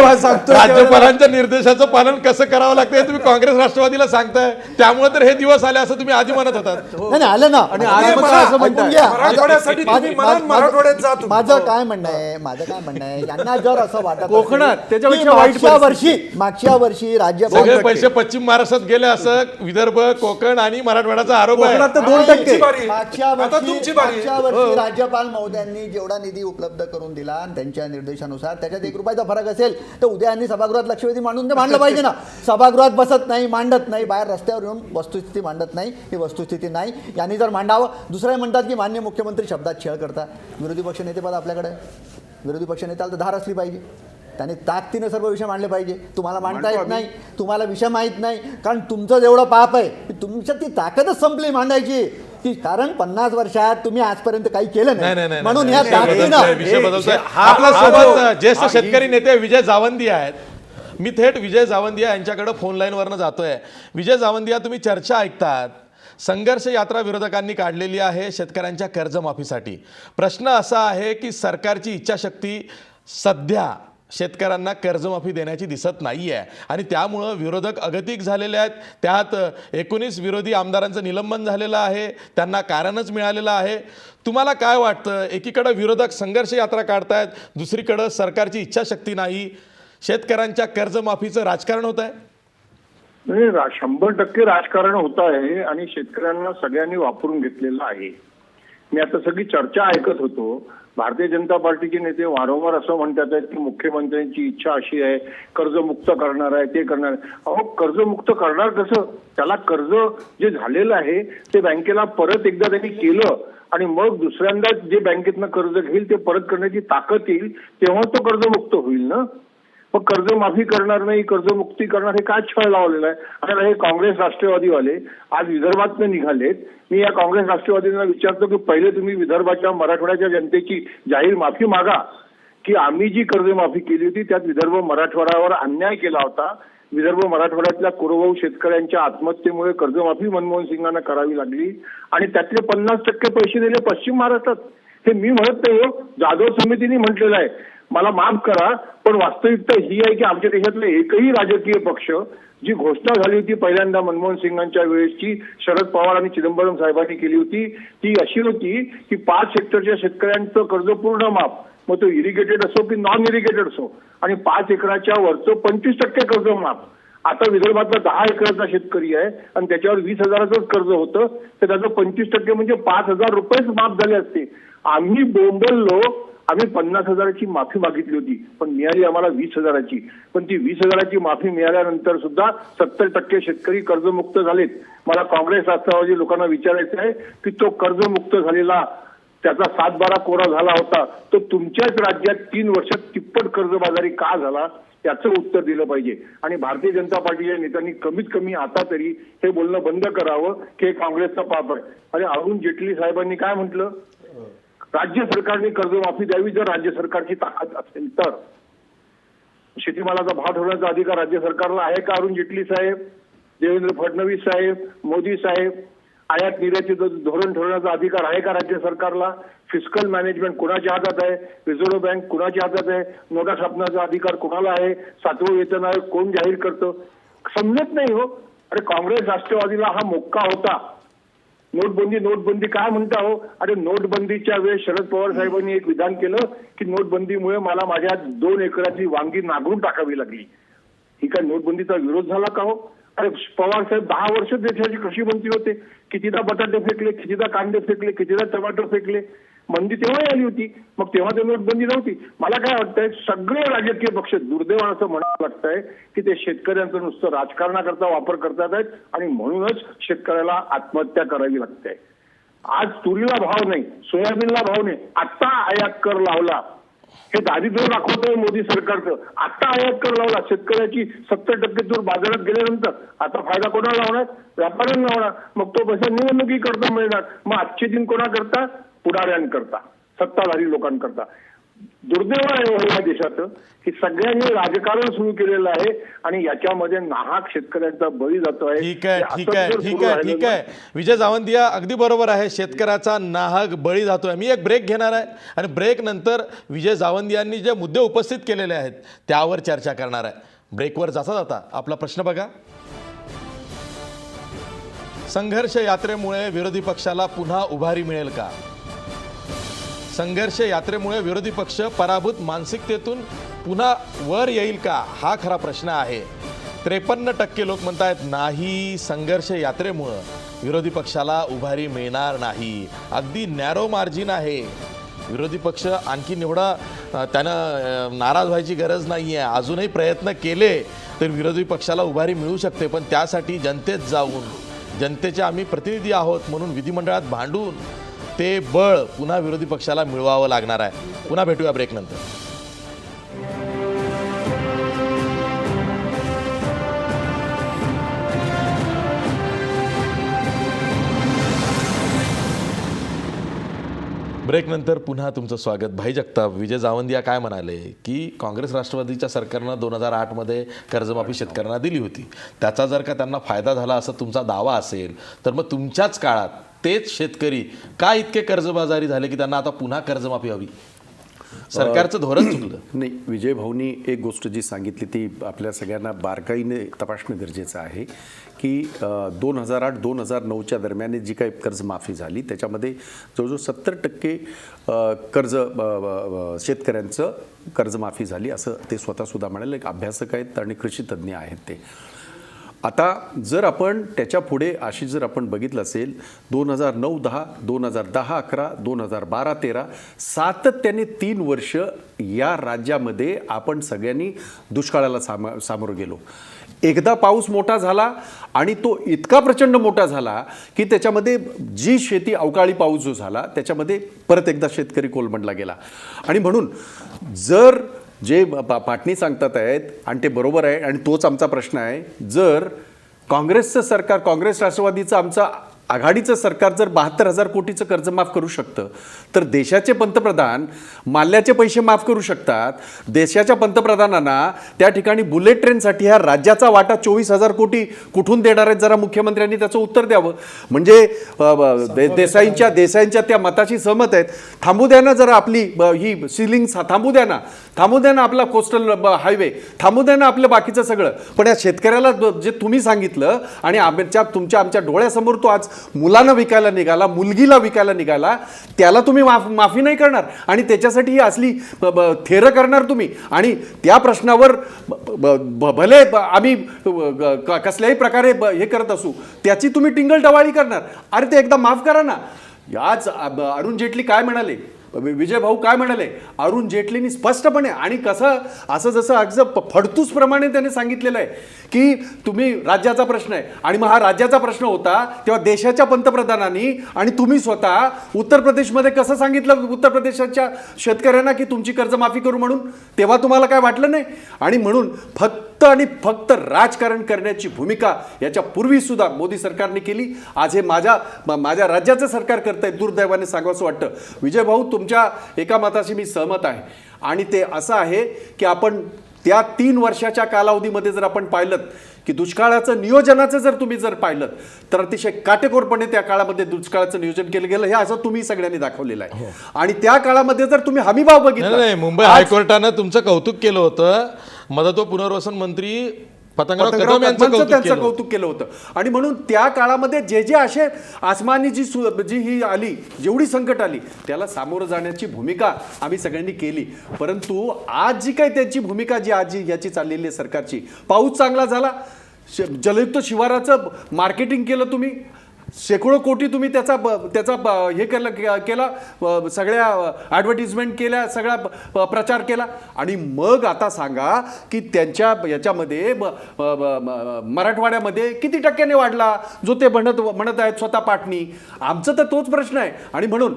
राज्यपालांच्या निर्देशाचं पालन कसं करावं लागतं हे तुम्ही काँग्रेस राष्ट्रवादीला सांगताय. त्यामुळे तर हे दिवस आले असं तुम्ही आधी म्हणत होतात. नाही आलं ना. आणि आज मग असं म्हणताय, मराठवाड्यासाठी तुम्ही म्हणाल, मराठवाड्यात जा तुम्ही. माझं काय म्हणणं आहे, यांना जर असं वाटत कोकणात असेल त्याच्यापेक्षा की वाईट मागच्या वर्षी सगळे पैसे पश्चिम महाराष्ट्रात गेले असं विदर्भ, कोकण आणि मराठवाड्याचा आरोप आहे. कोकणात तर 2%. मागच्या आता तुमची बारी. वर्षी राज्यपाल महोदयांनी जेवढा निधी उपलब्ध करून दिला आणि त्यांच्या निर्देशानुसार त्याच्यात 1 रुपयाचा फरक असेल तर उद्या यांनी सभागृहात लक्षवेधी मांडून ते मांडलं पाहिजे ना. सभागृहात बसत नाही, मांडत नाही, बाहेर रस्त्यावर येऊन वस्तुस्थिती मांडत नाही. ही वस्तुस्थिती नाही. यांनी जर मांडावं. दुसरे म्हणतात की माननीय मुख्यमंत्री शब्दात छळ करतात. विरोधी पक्ष नेतेपद आपल्याकडे आहे. विरोधी पक्ष नेत्याला तर धार असली पाहिजे, त्याने ताकदीनं सर्व विषय मांडले पाहिजे. तुम्हाला मांडता येत नाही, तुम्हाला विषय माहीत नाही, कारण तुमचं जेवढं पाप आहे की तुमच्यात ती ताकदच संपली मांडायची की, कारण 50 वर्षात तुम्ही आजपर्यंत काही केलं नाही. म्हणून या विषय बदलतोय. आपल्यासोबत ज्येष्ठ शेतकरी नेते विजय जावंदिया आहेत. मी थेट विजय जावंदिया यांच्याकडे फोन लाईनवरनं जातोय. विजय जावंदिया, तुम्ही चर्चा ऐकतात. संघर्ष यात्रा विरोधकांनी काढलेली आहे शेतकऱ्यांच्या कर्जमाफीसाठी. प्रश्न असा आहे की सरकारची इच्छाशक्ती सध्या शेतकऱ्यांना कर्जमाफी देण्याची दिसत नाही आहे आणि त्यामुळं विरोधक अगतिक झालेले आहेत. त्यात 19 विरोधी आमदारांचं निलंबन झालेलं आहे, त्यांना कारणच मिळालेलं आहे. तुम्हाला काय वाटतं, एकीकडं विरोधक संघर्ष यात्रा काढतायत, दुसरीकडं सरकारची इच्छाशक्ती नाही, शेतकऱ्यांच्या कर्जमाफीचं राजकारण होत आहे? म्हणजे 100% राजकारण होत आहे आणि शेतकऱ्यांना सगळ्यांनी वापरून घेतलेलं आहे. मी आता सगळी चर्चा ऐकत होतो. भारतीय जनता पार्टीचे नेते वारंवार असं म्हणतात आहेत की मुख्यमंत्र्यांची इच्छा अशी आहे, कर्जमुक्त करणार आहे, ते करणार आहे. अहो, कर्जमुक्त करणार कसं? त्याला कर्ज जे झालेलं आहे ते बँकेला परत एकदा त्यांनी केलं आणि मग दुसऱ्यांदा जे बँकेतनं कर्ज घेईल ते परत करण्याची ताकद येईल, तेव्हा तो कर्जमुक्त होईल ना. मग कर्जमाफी करणार नाही, कर्जमुक्ती करणार, हे काय छळ लावलेला आहे? आणि हे काँग्रेस राष्ट्रवादीवाले आज विदर्भातनं निघालेत. मी या काँग्रेस राष्ट्रवादींना विचारतो की पहिले तुम्ही विदर्भाच्या मराठवाड्याच्या जनतेची जाहीर माफी मागा की आम्ही जी कर्जमाफी केली होती त्यात विदर्भ मराठवाड्यावर अन्याय केला होता. विदर्भ मराठवाड्यातल्या कोरभाऊ शेतकऱ्यांच्या आत्महत्येमुळे कर्जमाफी मनमोहन सिंगांना करावी लागली आणि त्यातले 50% पैसे दिले पश्चिम महाराष्ट्रात. हे मी म्हणत नाही हो, जाधव समितीने म्हटलेलं आहे. मला माफ करा, पण वास्तविकता ही आहे की आमच्या देशातले एकही राजकीय पक्ष जी घोषणा झाली होती पहिल्यांदा मनमोहन सिंगांच्या वेळेसची, शरद पवार आणि चिदंबरम साहेबांनी केली होती, ती अशी होती की 5 हेक्टरच्या शेतकऱ्यांचं कर्ज पूर्ण माफ, मग तो इरिगेटेड असो की नॉन इरिगेटेड असो, आणि 5 एकराच्या वरचं 25% कर्ज माफ. आता विदर्भातला 10 एकराचा शेतकरी आहे आणि त्याच्यावर 20,000च कर्ज होतं, तर त्याचं 25% म्हणजे 5,000 रुपयेच माफ झाले असते. आम्ही बोंबललो, आम्ही 50,000ची माफी मागितली होती, पण मिळाली आम्हाला 20,000ची. पण ती 20,000ची माफी मिळाल्यानंतर सुद्धा 70% शेतकरी कर्जमुक्त झालेत. मला काँग्रेस राष्ट्रवादी लोकांना विचारायचं आहे की तो कर्जमुक्त झालेला, त्याचा 7-12 कोरा झाला होता, तो तुमच्याच राज्यात 3 वर्षात तिप्पट कर्जबाजारी का झाला, याचं उत्तर दिलं पाहिजे. आणि भारतीय जनता पार्टीच्या नेत्यांनी कमीत कमी आता तरी हे बोलणं बंद करावं की हे काँग्रेसचा पाप आहे. आणि अरुण जेटली साहेबांनी काय म्हटलं, राज्य सरकारने कर्जमाफी द्यावी जर राज्य सरकारची ताकद असेल तर. शेतीमालाचा भाव ठरवण्याचा अधिकार राज्य सरकारला आहे का? अरुण जेटली साहेब, देवेंद्र फडणवीस साहेब, मोदी साहेब. आयात निर्यातीचे धोरण ठरवण्याचा अधिकार आहे का राज्य सरकारला? फिस्कल मॅनेजमेंट कुणाच्या हातात आहे? रिझर्व्ह बँक कुणाच्या हातात आहे? नोटा छापण्याचा अधिकार कुणाला आहे? 7वं वेतन आयोग कोण जाहीर करतं? समजत नाही हो. अरे काँग्रेस राष्ट्रवादीला हा मोक्का होता. नोटबंदी काय म्हणता हो? अरे नोटबंदीच्या वेळेस शरद पवार साहेबांनी एक विधान केलं की नोटबंदीमुळे मला माझ्या 2 एकराची वांगी नांगरून टाकावी लागली. ही काय नोटबंदीचा विरोध झाला का हो? अरे पवार साहेब 10 वर्ष देशाचे कृषी मंत्री होते, कितीदा बटाटे फेकले, कितीदा कांदे फेकले, कितीदा टमाटर फेकले. मंदी तेव्हाही आली होती, मग तेव्हा ते नोटबंदी नव्हती. मला काय वाटतंय, सगळे राजकीय पक्ष दुर्दैव असं म्हणावं लागतंय की ते शेतकऱ्यांचं नुसतं राजकारणाकरता वापर करतात आहेत आणि म्हणूनच शेतकऱ्याला आत्महत्या करावी लागते. आज तुरीला भाव नाही, सोयाबीनला भाव नाही, आता आयात कर लावला. हे दारिद्र्य दाखवतोय मोदी सरकारचं. आता आयात कर लावला, शेतकऱ्याची 70% तूर बाजारात गेल्यानंतर आता फायदा कोणाला होणार? व्यापाऱ्यांना होणार. मग तो पैसा निवडणुकीकरता मिळणार. मग आजचे दिन कोणाकरता? पुढाऱ्यांकरता, सत्ताधारी लोकांकरता. दुर्दैव आहे या देशाचं की सगळ्यांनी राजकारण सुरू केलेलं आहे आणि याच्यामध्ये नाहक शेतकऱ्यांचा बळी जातो आहे. ठीक आहे विजय जावंदिया, अगदी बरोबर आहे, शेतकऱ्याचा नाहक बळी जातोय. मी एक ब्रेक घेणार आहे आणि ब्रेक नंतर विजय जावंदियांनी जे मुद्दे उपस्थित केलेले आहेत त्यावर चर्चा करणार आहे. ब्रेकवर जाता आपला प्रश्न बघा. संघर्ष यात्रेमुळे विरोधी पक्षाला पुन्हा उभारी मिळेल का? संघर्ष यात्रेमुळे विरोधी पक्ष पराभूत मानसिकतेतून पुन्हा वर येईल का, हा खरा प्रश्न आहे. 53% लोक म्हणतायत नाही, संघर्ष यात्रेमुळं विरोधी पक्षाला उभारी मिळणार नाही. अगदी नॅरो मार्जिन आहे. विरोधी पक्ष आणखी एवढा त्यानं नाराज व्हायची गरज नाही आहे. अजूनही प्रयत्न केले तर विरोधी पक्षाला उभारी मिळू शकते, पण त्यासाठी जनतेत जाऊन, जनतेचे आम्ही प्रतिनिधी आहोत म्हणून विधिमंडळात भांडून ते बळ पुन्हा विरोधी पक्षाला मिळवावं लागणार आहे. पुन्हा भेटूया ब्रेक नंतर. ब्रेक नंतर पुन्हा तुमचं स्वागत. भाई जगताप, विजय जावंदिया काय म्हणाले की काँग्रेस राष्ट्रवादीच्या सरकारनं 2008मध्ये कर्जमाफी शेतकऱ्यांना दिली होती, त्याचा जर का त्यांना फायदा झाला असं तुमचा दावा असेल तर मग तुमच्याच काळात तेच शेतकरी का इतके कर्जबाजारी झाले की त्यांना आता पुन्हा कर्जमाफी हवी? सरकारचं धोरण चुकलं. नाही, विजय भाऊनी एक गोष्ट जी सांगितली ती आपल्या सगळ्यांना बारकाईने तपासणं गरजेचं आहे की 2008-2009च्या दरम्यान जी काही कर्जमाफी झाली त्याच्यामध्ये जवळजवळ 70% कर्ज शेतकऱ्यांचं कर्जमाफी झाली असं ते स्वतःसुद्धा म्हणाले. एक अभ्यासक आहेत आणि कृषीतज्ञ आहेत ते. आता जर आपण त्याच्या पुढे अशी जर आपण बघितलं असेल 2009-10, 2010-11, 2012-13 सातत्याने 3 वर्ष या राज्यामध्ये आपण सगळ्यांनी दुष्काळाला सामोरं गेलो. एकदा पाऊस मोठा झाला आणि तो इतका प्रचंड मोठा झाला की त्याच्यामध्ये जी शेती अवकाळी पाऊस जो झाला त्याच्यामध्ये परत एकदा शेतकरी कोलमडला गेला. आणि म्हणून जर जे पाटणी सांगतात आहेत आणि ते बरोबर आहे आणि तोच आमचा प्रश्न आहे, जर काँग्रेसचं सरकार, काँग्रेस राष्ट्रवादीचं आमचं आघाडीचं सरकार जर 72,000 कोटीचं कर्ज माफ करू शकतं तर देशाचे पंतप्रधान माल्याचे पैसे माफ करू शकतात. देशाच्या पंतप्रधानांना त्या ठिकाणी बुलेट ट्रेनसाठी ह्या राज्याचा वाटा 24,000 कोटी कुठून देणार आहेत, जरा मुख्यमंत्र्यांनी त्याचं उत्तर द्यावं. म्हणजे देसाईंच्या त्या मताशी सहमत आहेत. थांबू द्या ना जरा आपली ही सिलिंग, थांबू द्या ना आपला कोस्टल हायवे, थांबू द्या ना आपलं बाकीचं सगळं. पण या शेतकऱ्याला जे तुम्ही सांगितलं आणि आमच्या डोळ्यासमोर तो आज मुलांना विकायला निघाला, मुलगीला विकायला निघाला, त्याला तुम्ही माफी नाही करणार आणि त्याच्यासाठी ही असली थेरं करणार तुम्ही. आणि त्या प्रश्नावर भले आम्ही कसल्याही प्रकारे हे करत असू त्याची तुम्ही टिंगलटवाळी करणार. अरे ते एकदा माफ करा ना. आज अरुण जेटली काय म्हणाले, विजय भाऊ काय म्हणाले, अरुण जेटलींनी स्पष्टपणे आणि कसं असं जसं अगदी फडतूसप्रमाणे त्याने सांगितलेलं आहे की तुम्ही राज्याचा प्रश्न आहे आणि मग हा राज्याचा प्रश्न होता तेव्हा देशाच्या पंतप्रधानांनी आणि तुम्ही स्वतः उत्तर प्रदेशमध्ये कसं सांगितलं उत्तर प्रदेशाच्या शेतकऱ्यांना की तुमची कर्जमाफी करू म्हणून, तेव्हा तुम्हाला काय वाटलं नाही. आणि म्हणून फक्त आणि फक्त राजकारण करण्याची भूमिका याच्या पूर्वी सुद्धा मोदी सरकारने केली. आज हे माझ्या राज्याचं सरकार करतंय. दुर्दैवाने सांगावंसं वाटतं. विजय भाऊ तुमच्या एका मताशी मी सहमत आहे आणि ते असं आहे की आपण त्या 3 वर्षाच्या कालावधीमध्ये जर आपण पाहिलं की दुष्काळाचं नियोजनाचं जर तुम्ही पाहिलं तर अतिशय काटेकोरपणे त्या काळामध्ये दुष्काळाचं नियोजन केलं गेलं हे असं तुम्ही सगळ्यांनी दाखवलेलं आहे. आणि त्या काळामध्ये जर तुम्ही हमीभाव बघितला, नाही, मुंबई हायकोर्टानं तुमचं कौतुक केलं होतं. मदत व पुनर्वसन मंत्री पतंगराव कदम यांचं त्यांचं कौतुक केलं होतं. आणि म्हणून त्या काळामध्ये जे असे आसमानी जी ही आली, जेवढी संकट आली त्याला सामोरं जाण्याची भूमिका आम्ही सगळ्यांनी केली. परंतु आज जी काही त्यांची भूमिका जी आज याची चाललेली आहे सरकारची, पाऊस चांगला झाला, जलयुक्त शिवाराचं मार्केटिंग केलं तुम्ही, शेकडो कोटी तुम्ही त्याचा हे केला सगळ्या ॲडव्हर्टिजमेंट केल्या, सगळा प्रचार केला. आणि मग आता सांगा की त्यांच्या याच्यामध्ये मराठवाड्यामध्ये किती टक्क्याने वाढला जो ते म्हणत आहेत स्वतः पाटणी. आमचं तर तोच प्रश्न आहे. आणि म्हणून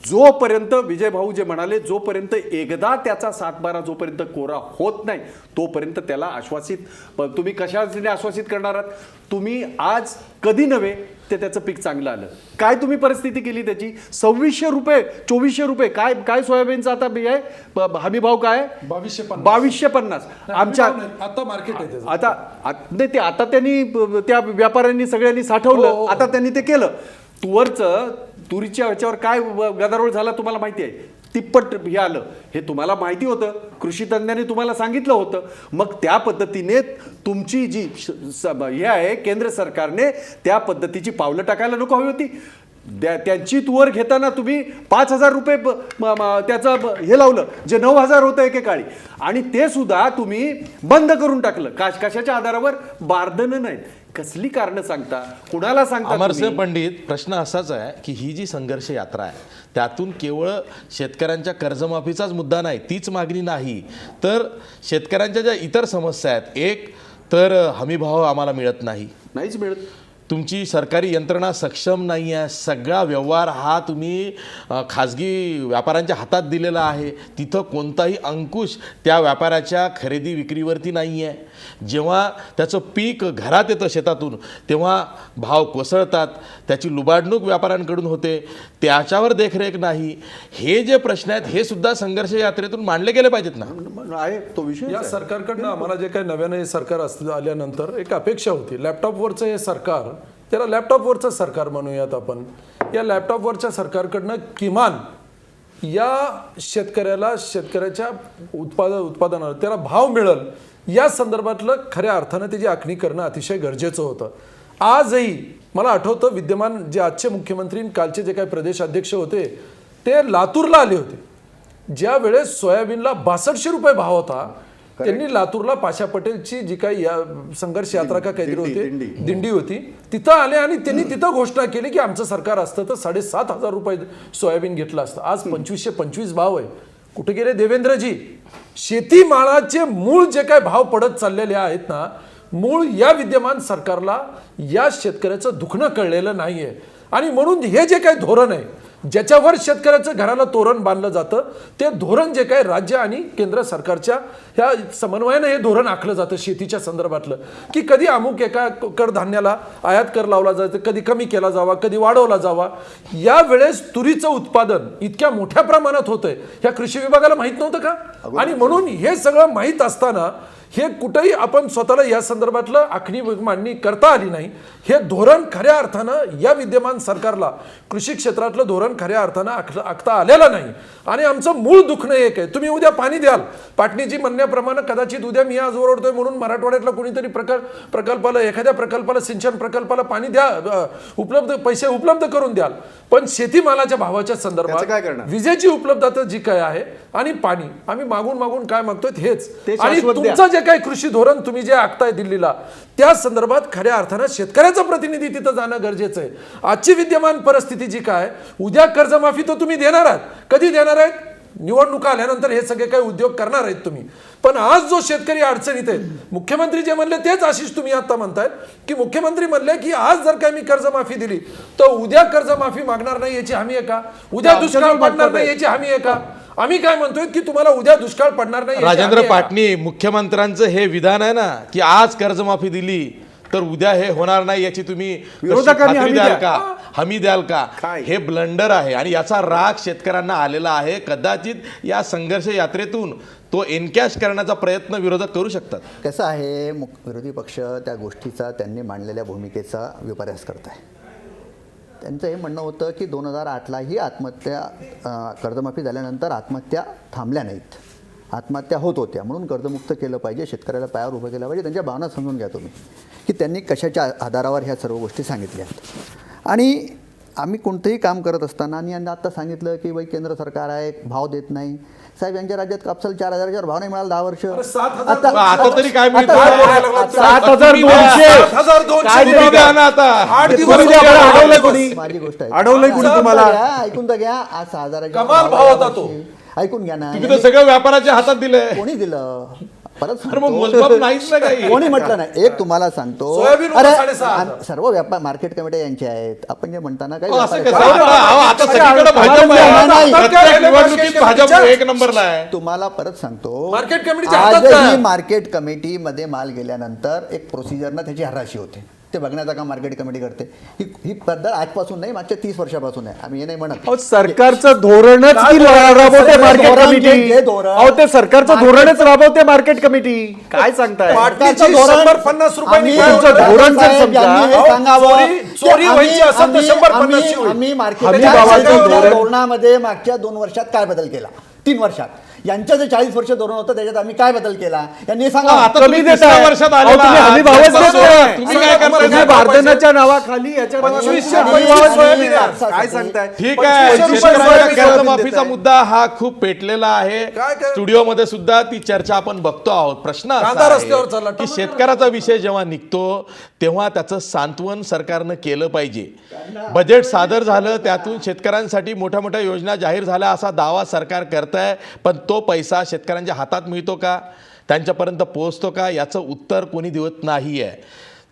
जोपर्यंत विजय भाऊ जे म्हणाले, जोपर्यंत एकदा त्याचा 7-12 जोपर्यंत कोरा होत नाही तोपर्यंत त्याला तुम्ही कशाने आश्वासित करणार आहात. तुम्ही आज कधी नव्हे ते त्याचं पीक चांगलं आलं, काय तुम्ही परिस्थिती केली त्याची. 2600 रुपये 2400 रुपये काय सोयाबीनचा आता आहे हमी भाव काय 2250 आमच्या आता मार्केट आहे त्याचं. नाही ते आता त्यांनी त्या व्यापाऱ्यांनी सगळ्यांनी साठवलं. आता त्यांनी ते केलं. तुरीच्या ह्याच्यावर काय गदारोळ झाला तुम्हाला माहिती आहे. तिप्पट हे आलं हे तुम्हाला माहिती होतं, कृषी तज्ञांनी तुम्हाला सांगितलं होतं. मग त्या पद्धतीने तुमची जी हे आहे केंद्र सरकारने त्या पद्धतीची पावलं टाकायला नको हवी होती. त्यांची तुवर घेताना तुम्ही 5,000 रुपये त्याचं हे लावलं जे 9,000 होतं एकेकाळी आणि ते सुद्धा तुम्ही बंद करून टाकलं. कशाच्या आधारावर. बारदनं नाहीत. कसली कारणं सांगता, कुणाला सांगता. अमरसिंह पंडित, प्रश्न असाच आहे की ही जी संघर्ष यात्रा आहे त्यातून केवळ शेतकऱ्यांच्या कर्जमाफीचाच मुद्दा नाही, तीच मागणी नाही तर शेतकऱ्यांच्या ज्या इतर समस्या आहेत, एक तर हमीभाव आम्हाला नाहीच मिळत. तुमची सरकारी यंत्रणा सक्षम नाही आहे. सगळा व्यवहार हा तुम्ही खाजगी व्यापाऱ्यांच्या हातात दिलेला आहे. तिथं कोणताही अंकुश त्या व्यापाऱ्याच्या खरेदी विक्रीवरती नाही आहे. जेव्हा त्याचं पीक घरात येतं शेतातून तेव्हा भाव कोसळतात, त्याची लुबाडणूक व्यापाऱ्यांकडून होते, त्याच्यावर देखरेख नाही. हे जे प्रश्न आहेत हे सुद्धा संघर्ष यात्रेतून मांडले गेले पाहिजेत ना. आहे तो विषय. या सरकारकडनं आम्हाला जे काही नव्यानं हे सरकार आल्यानंतर एक अपेक्षा होती, लॅपटॉपवरचं हे सरकार, त्याला लॅपटॉपवरचं सरकार म्हणूयात आपण. या लॅपटॉपवरच्या सरकारकडनं किमान या शेतकऱ्याच्या उत्पादनाला त्याला भाव मिळेल या संदर्भातलं खऱ्या अर्थानं त्याची आखणी करणं अतिशय गरजेचं होतं. आजही मला आठवतं विद्यमान जे आजचे मुख्यमंत्री आणि कालचे जे काही प्रदेश अध्यक्ष होते ते लातूरला आले होते. ज्या वेळेस सोयाबीनला 6200 रुपये भाव होता, त्यांनी लातूरला पाशा पटेलची जी काही संघर्ष यात्रा का काहीतरी होती दिंडी होती तिथं आले आणि त्यांनी तिथं घोषणा केली की आमचं सरकार असतं तर 7,500 रुपये सोयाबीन घेतलं असतं. आज 2525 भाव आहे. कुठे गेले देवेंद्रजी? शेतीमालाचे मूळ जे काय भाव पडत चाललेले आहेत ना, मूळ या विद्यमान सरकारला या शेतकऱ्याचं दुखणं कळलेलं नाहीये. आणि म्हणून हे जे काही धोरण आहे ज्याच्यावर शेतकऱ्याचं घराला तोरण बांधलं जातं ते धोरण जे काय राज्य आणि केंद्र सरकारच्या ह्या समन्वयानं हे धोरण आखलं जातं शेतीच्या संदर्भातलं, की कधी अमुक एका कडधान्याला आयात कर लावला जातो, कधी कमी केला जावा, कधी वाढवला जावा. या वेळेस तुरीचं उत्पादन इतक्या मोठ्या प्रमाणात होतंय ह्या कृषी विभागाला माहित नव्हतं का? आणि म्हणून हे सगळं माहीत असताना हे कुठेही आपण स्वतःला या संदर्भातलं आखणी मांडणी करता आली नाही. हे धोरण खऱ्या अर्थानं या विद्यमान सरकारला कृषी क्षेत्रातलं धोरण खऱ्या अर्थानं आखता आलेलं नाही. आणि आमचं मूळ दुखणं एक आहे. तुम्ही उद्या पाणी द्याल, पाटणीजी म्हणण्याप्रमाणे कदाचित उद्या मी आज ओरडतोय म्हणून मराठवाड्यातला कोणीतरी प्रकल्पाला एखाद्या प्रकल्पाला सिंचन प्रकल्पाला पाणी द्या, पैसे उपलब्ध करून द्याल, पण शेतीमालाच्या भावाच्या संदर्भात विजेची उपलब्धता जी काय आहे आणि पाणी आम्ही मागून मागून काय मागतोय हेच. आणि तुमचं जे काही कृषी धोरण तुम्ही जे आखताय दिल्लीला त्या संदर्भात खऱ्या अर्थानं शेतकऱ्याचा प्रतिनिधी तिथं जाणं गरजेचं आहे. आजची विद्यमान परिस्थिती जी काय, उद्या कर्जमाफी तर तुम्ही देणार आहात, कधी देणार आहेत? निवडणुका आल्यानंतर हे सगळे काही उद्योग करणार आहेत तुम्ही. पण आज जो शेतकरी अडचणीत आहे, मुख्यमंत्री जे म्हणले तेच आशिष तुम्ही आता म्हणताय की मुख्यमंत्री म्हणले की आज जर काय मी कर्जमाफी दिली तर उद्या कर्जमाफी मागणार नाही याची हमी आहे का? उद्या दुष्काळ पडणार नाही याची हमी आहे का? आम्ही काय म्हणतोय की तुम्हाला उद्या दुष्काळ पडणार नाही. राजेंद्र पाटणी, मुख्यमंत्र्यांचं हे विधान आहे ना की आज कर्जमाफी दिली तर उद्या हे होणार नाही याची तुम्ही हमी द्याल का? हे ब्लंडर आहे आणि याचा राग शेतकऱ्यांना आलेला आहे. कदाचित या संघर्ष यात्रेतून तो एनकॅश करण्याचा प्रयत्न विरोधक करू शकतात. कसं आहे, विरोधी पक्ष त्या गोष्टीचा त्यांनी मांडलेल्या भूमिकेचा विपर्यास करत आहे. त्यांचं हे म्हणणं होतं की 2008लाही कर्जमाफी झाल्यानंतर आत्महत्या थांबल्या नाहीत, आत्महत्या होत होत्या, म्हणून कर्जमुक्त केलं पाहिजे, शेतकऱ्याला पायावर उभं केलं पाहिजे. त्यांच्या भावना समजून घ्या तुम्ही की त्यांनी कशाच्या आधारावर ह्या सर्व गोष्टी सांगितल्यात. आणि आम्ही कोणतंही काम करत असताना आणि यांनी आता सांगितलं की बाई केंद्र सरकार आहे, भाव देत नाही. साहेब, यांच्या राज्यात कापसाला 4,000वर भाव नाही मिळाला 10 वर्ष. आता तरी काय मिळतं? 7,200. माझी गोष्ट आहे, अडवलंय कोणी तुम्हाला? ऐकून तर घ्या. आज 6,000 भाव होता तो. ऐकून घ्या ना. तुम्ही तर सगळं व्यापाराच्या हातात दिलंय. कोणी दिलं? परत नाहीच ना काही. कोणी म्हटलं नाही. एक तुम्हाला सांगतो, अरे सर्व व्यापार मार्केट कमिट्या यांच्या आहेत. आपण जे म्हणताना काही एक नंबरला आहे. तुम्हाला परत सांगतो, मार्केट कमिटी आजही मार्केट कमिटीमध्ये माल गेल्यानंतर एक प्रोसिजरनं त्याची हराशी होते. ते बघण्याचं काम मार्केट कमिटी करते. ही पद्धत आजपासून नाही, मागच्या 30 वर्षापासून आहे. आम्ही हे नाही म्हणत. सरकारचं धोरणच राबवते मार्केट कमिटी. ते सरकारचं धोरणच राबवते मार्केट कमिटी. काय सांगताय? ₹150 धोरण चोरी व्हायची असेल तर 150 आम्ही मार्केट धोरणामध्ये मागच्या 2 वर्षात काय बदल केला? 3 वर्षात यांचं जे 40 वर्ष धोरण होतं त्याच्यात आम्ही काय बदल केला यांनी सांगा. बारदानाच्या नावाखाली काय सांगताय? ठीक आहे, शेतकऱ्यांच्या कर्जमाफीचा मुद्दा हा खूप पेटलेला आहे. स्टुडिओमध्ये सुद्धा ती चर्चा आपण बघतो आहोत. प्रश्न असा आहे की शेतकऱ्याचा विषय जेव्हा निघतो तेव्हा त्याचं सांत्वन सरकारनं केलं पाहिजे. बजेट सादर झालं, त्यातून शेतकऱ्यांसाठी मोठ्या मोठ्या योजना जाहीर झाल्या असा दावा सरकार करत आहे, पण तो पैसा शेतकऱ्यांच्या हातात मिळतो का, त्यांच्यापर्यंत पोहोचतो का, याचं उत्तर कोणी देत नाही आहे.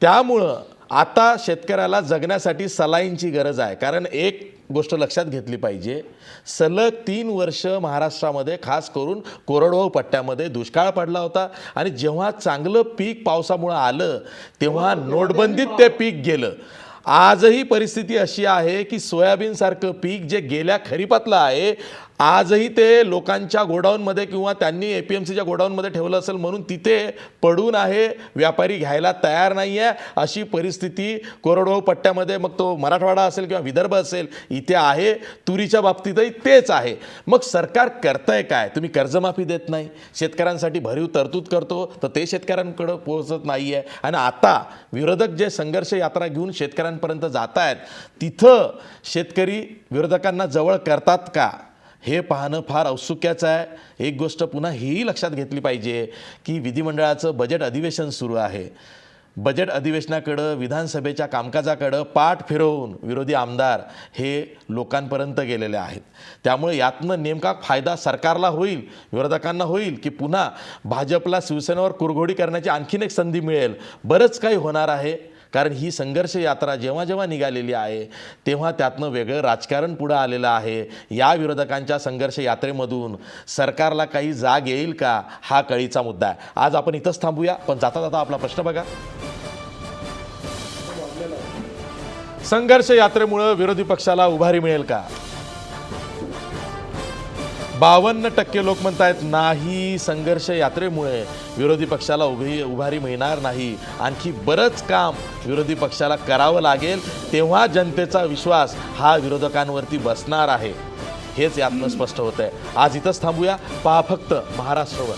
त्यामुळं आता शेतकऱ्याला जगण्यासाठी सलाईंची गरज आहे. कारण एक गोष्ट लक्षात घेतली पाहिजे, सलग 3 वर्ष महाराष्ट्रामध्ये खास करून कोरडवाहू पट्ट्यामध्ये दुष्काळ पडला होता आणि जेव्हा चांगलं पीक पावसामुळं आलं तेव्हा नोटबंदीत ते पीक गेलं. आजही परिस्थिती अशी आहे की सोयाबीनसारखं पीक जे गेल्या खरीपातलं आहे आजही ते लोकांच्या गोडाऊनमध्ये किंवा त्यांनी APMCच्या गोडाऊनमध्ये ठेवलं असेल म्हणून तिथे पडून आहे, व्यापारी घ्यायला तयार नाही आहे, अशी परिस्थिती कोरडवाहू पट्ट्यामध्ये, मग तो मराठवाडा असेल किंवा विदर्भ असेल, इथे आहे. तुरीच्या बाबतीतही तेच आहे. मग सरकार करतंय काय? तुम्ही कर्जमाफी देत नाही, शेतकऱ्यांसाठी भरीव तरतूद करतो तर ते शेतकऱ्यांकडे पोहोचत नाही आहे. आणि आता विरोधक जे संघर्ष यात्रा घेऊन शेतकऱ्यांपर्यंत जात आहेत तिथं शेतकरी विरोधकांना जवळ करतात का हे पाहणं फार औत्सुक्याचं आहे. एक गोष्ट पुन्हा हेही लक्षात घेतली पाहिजे की विधिमंडळाचं बजेट अधिवेशन सुरू आहे. बजेट अधिवेशनाकडं, विधानसभेच्या कामकाजाकडं पाठ फिरवून विरोधी आमदार हे लोकांपर्यंत गेलेले आहेत. त्यामुळे यातनं नेमका फायदा सरकारला होईल, विरोधकांना होईल, की पुन्हा भाजपला शिवसेनेवर कुरघोडी करण्याची आणखीन एक संधी मिळेल? बरंच काही होणार आहे. कारण ही संघर्ष यात्रा जेव्हा जेव्हा निघालेली आहे तेव्हा त्यातनं वेगळं राजकारण पुढं आलेलं आहे. या विरोधकांच्या संघर्ष यात्रेमधून सरकारला काही जाग येईल का, हा कळीचा मुद्दा आहे. आज आपण इथंच थांबूया, पण जाता जाता आपला प्रश्न बघा. संघर्ष यात्रेमुळे विरोधी पक्षाला उभारी मिळेल का? 52% लोक म्हणतायत नाही, संघर्ष यात्रेमुळे विरोधी पक्षाला उभारी मिळणार नाही. आणखी बरंच काम विरोधी पक्षाला करावं लागेल, तेव्हा जनतेचा विश्वास हा विरोधकांवरती बसणार आहे. हेच यातनं स्पष्ट होत आहे. आज इथंच थांबूया. पहा फक्त महाराष्ट्रवर.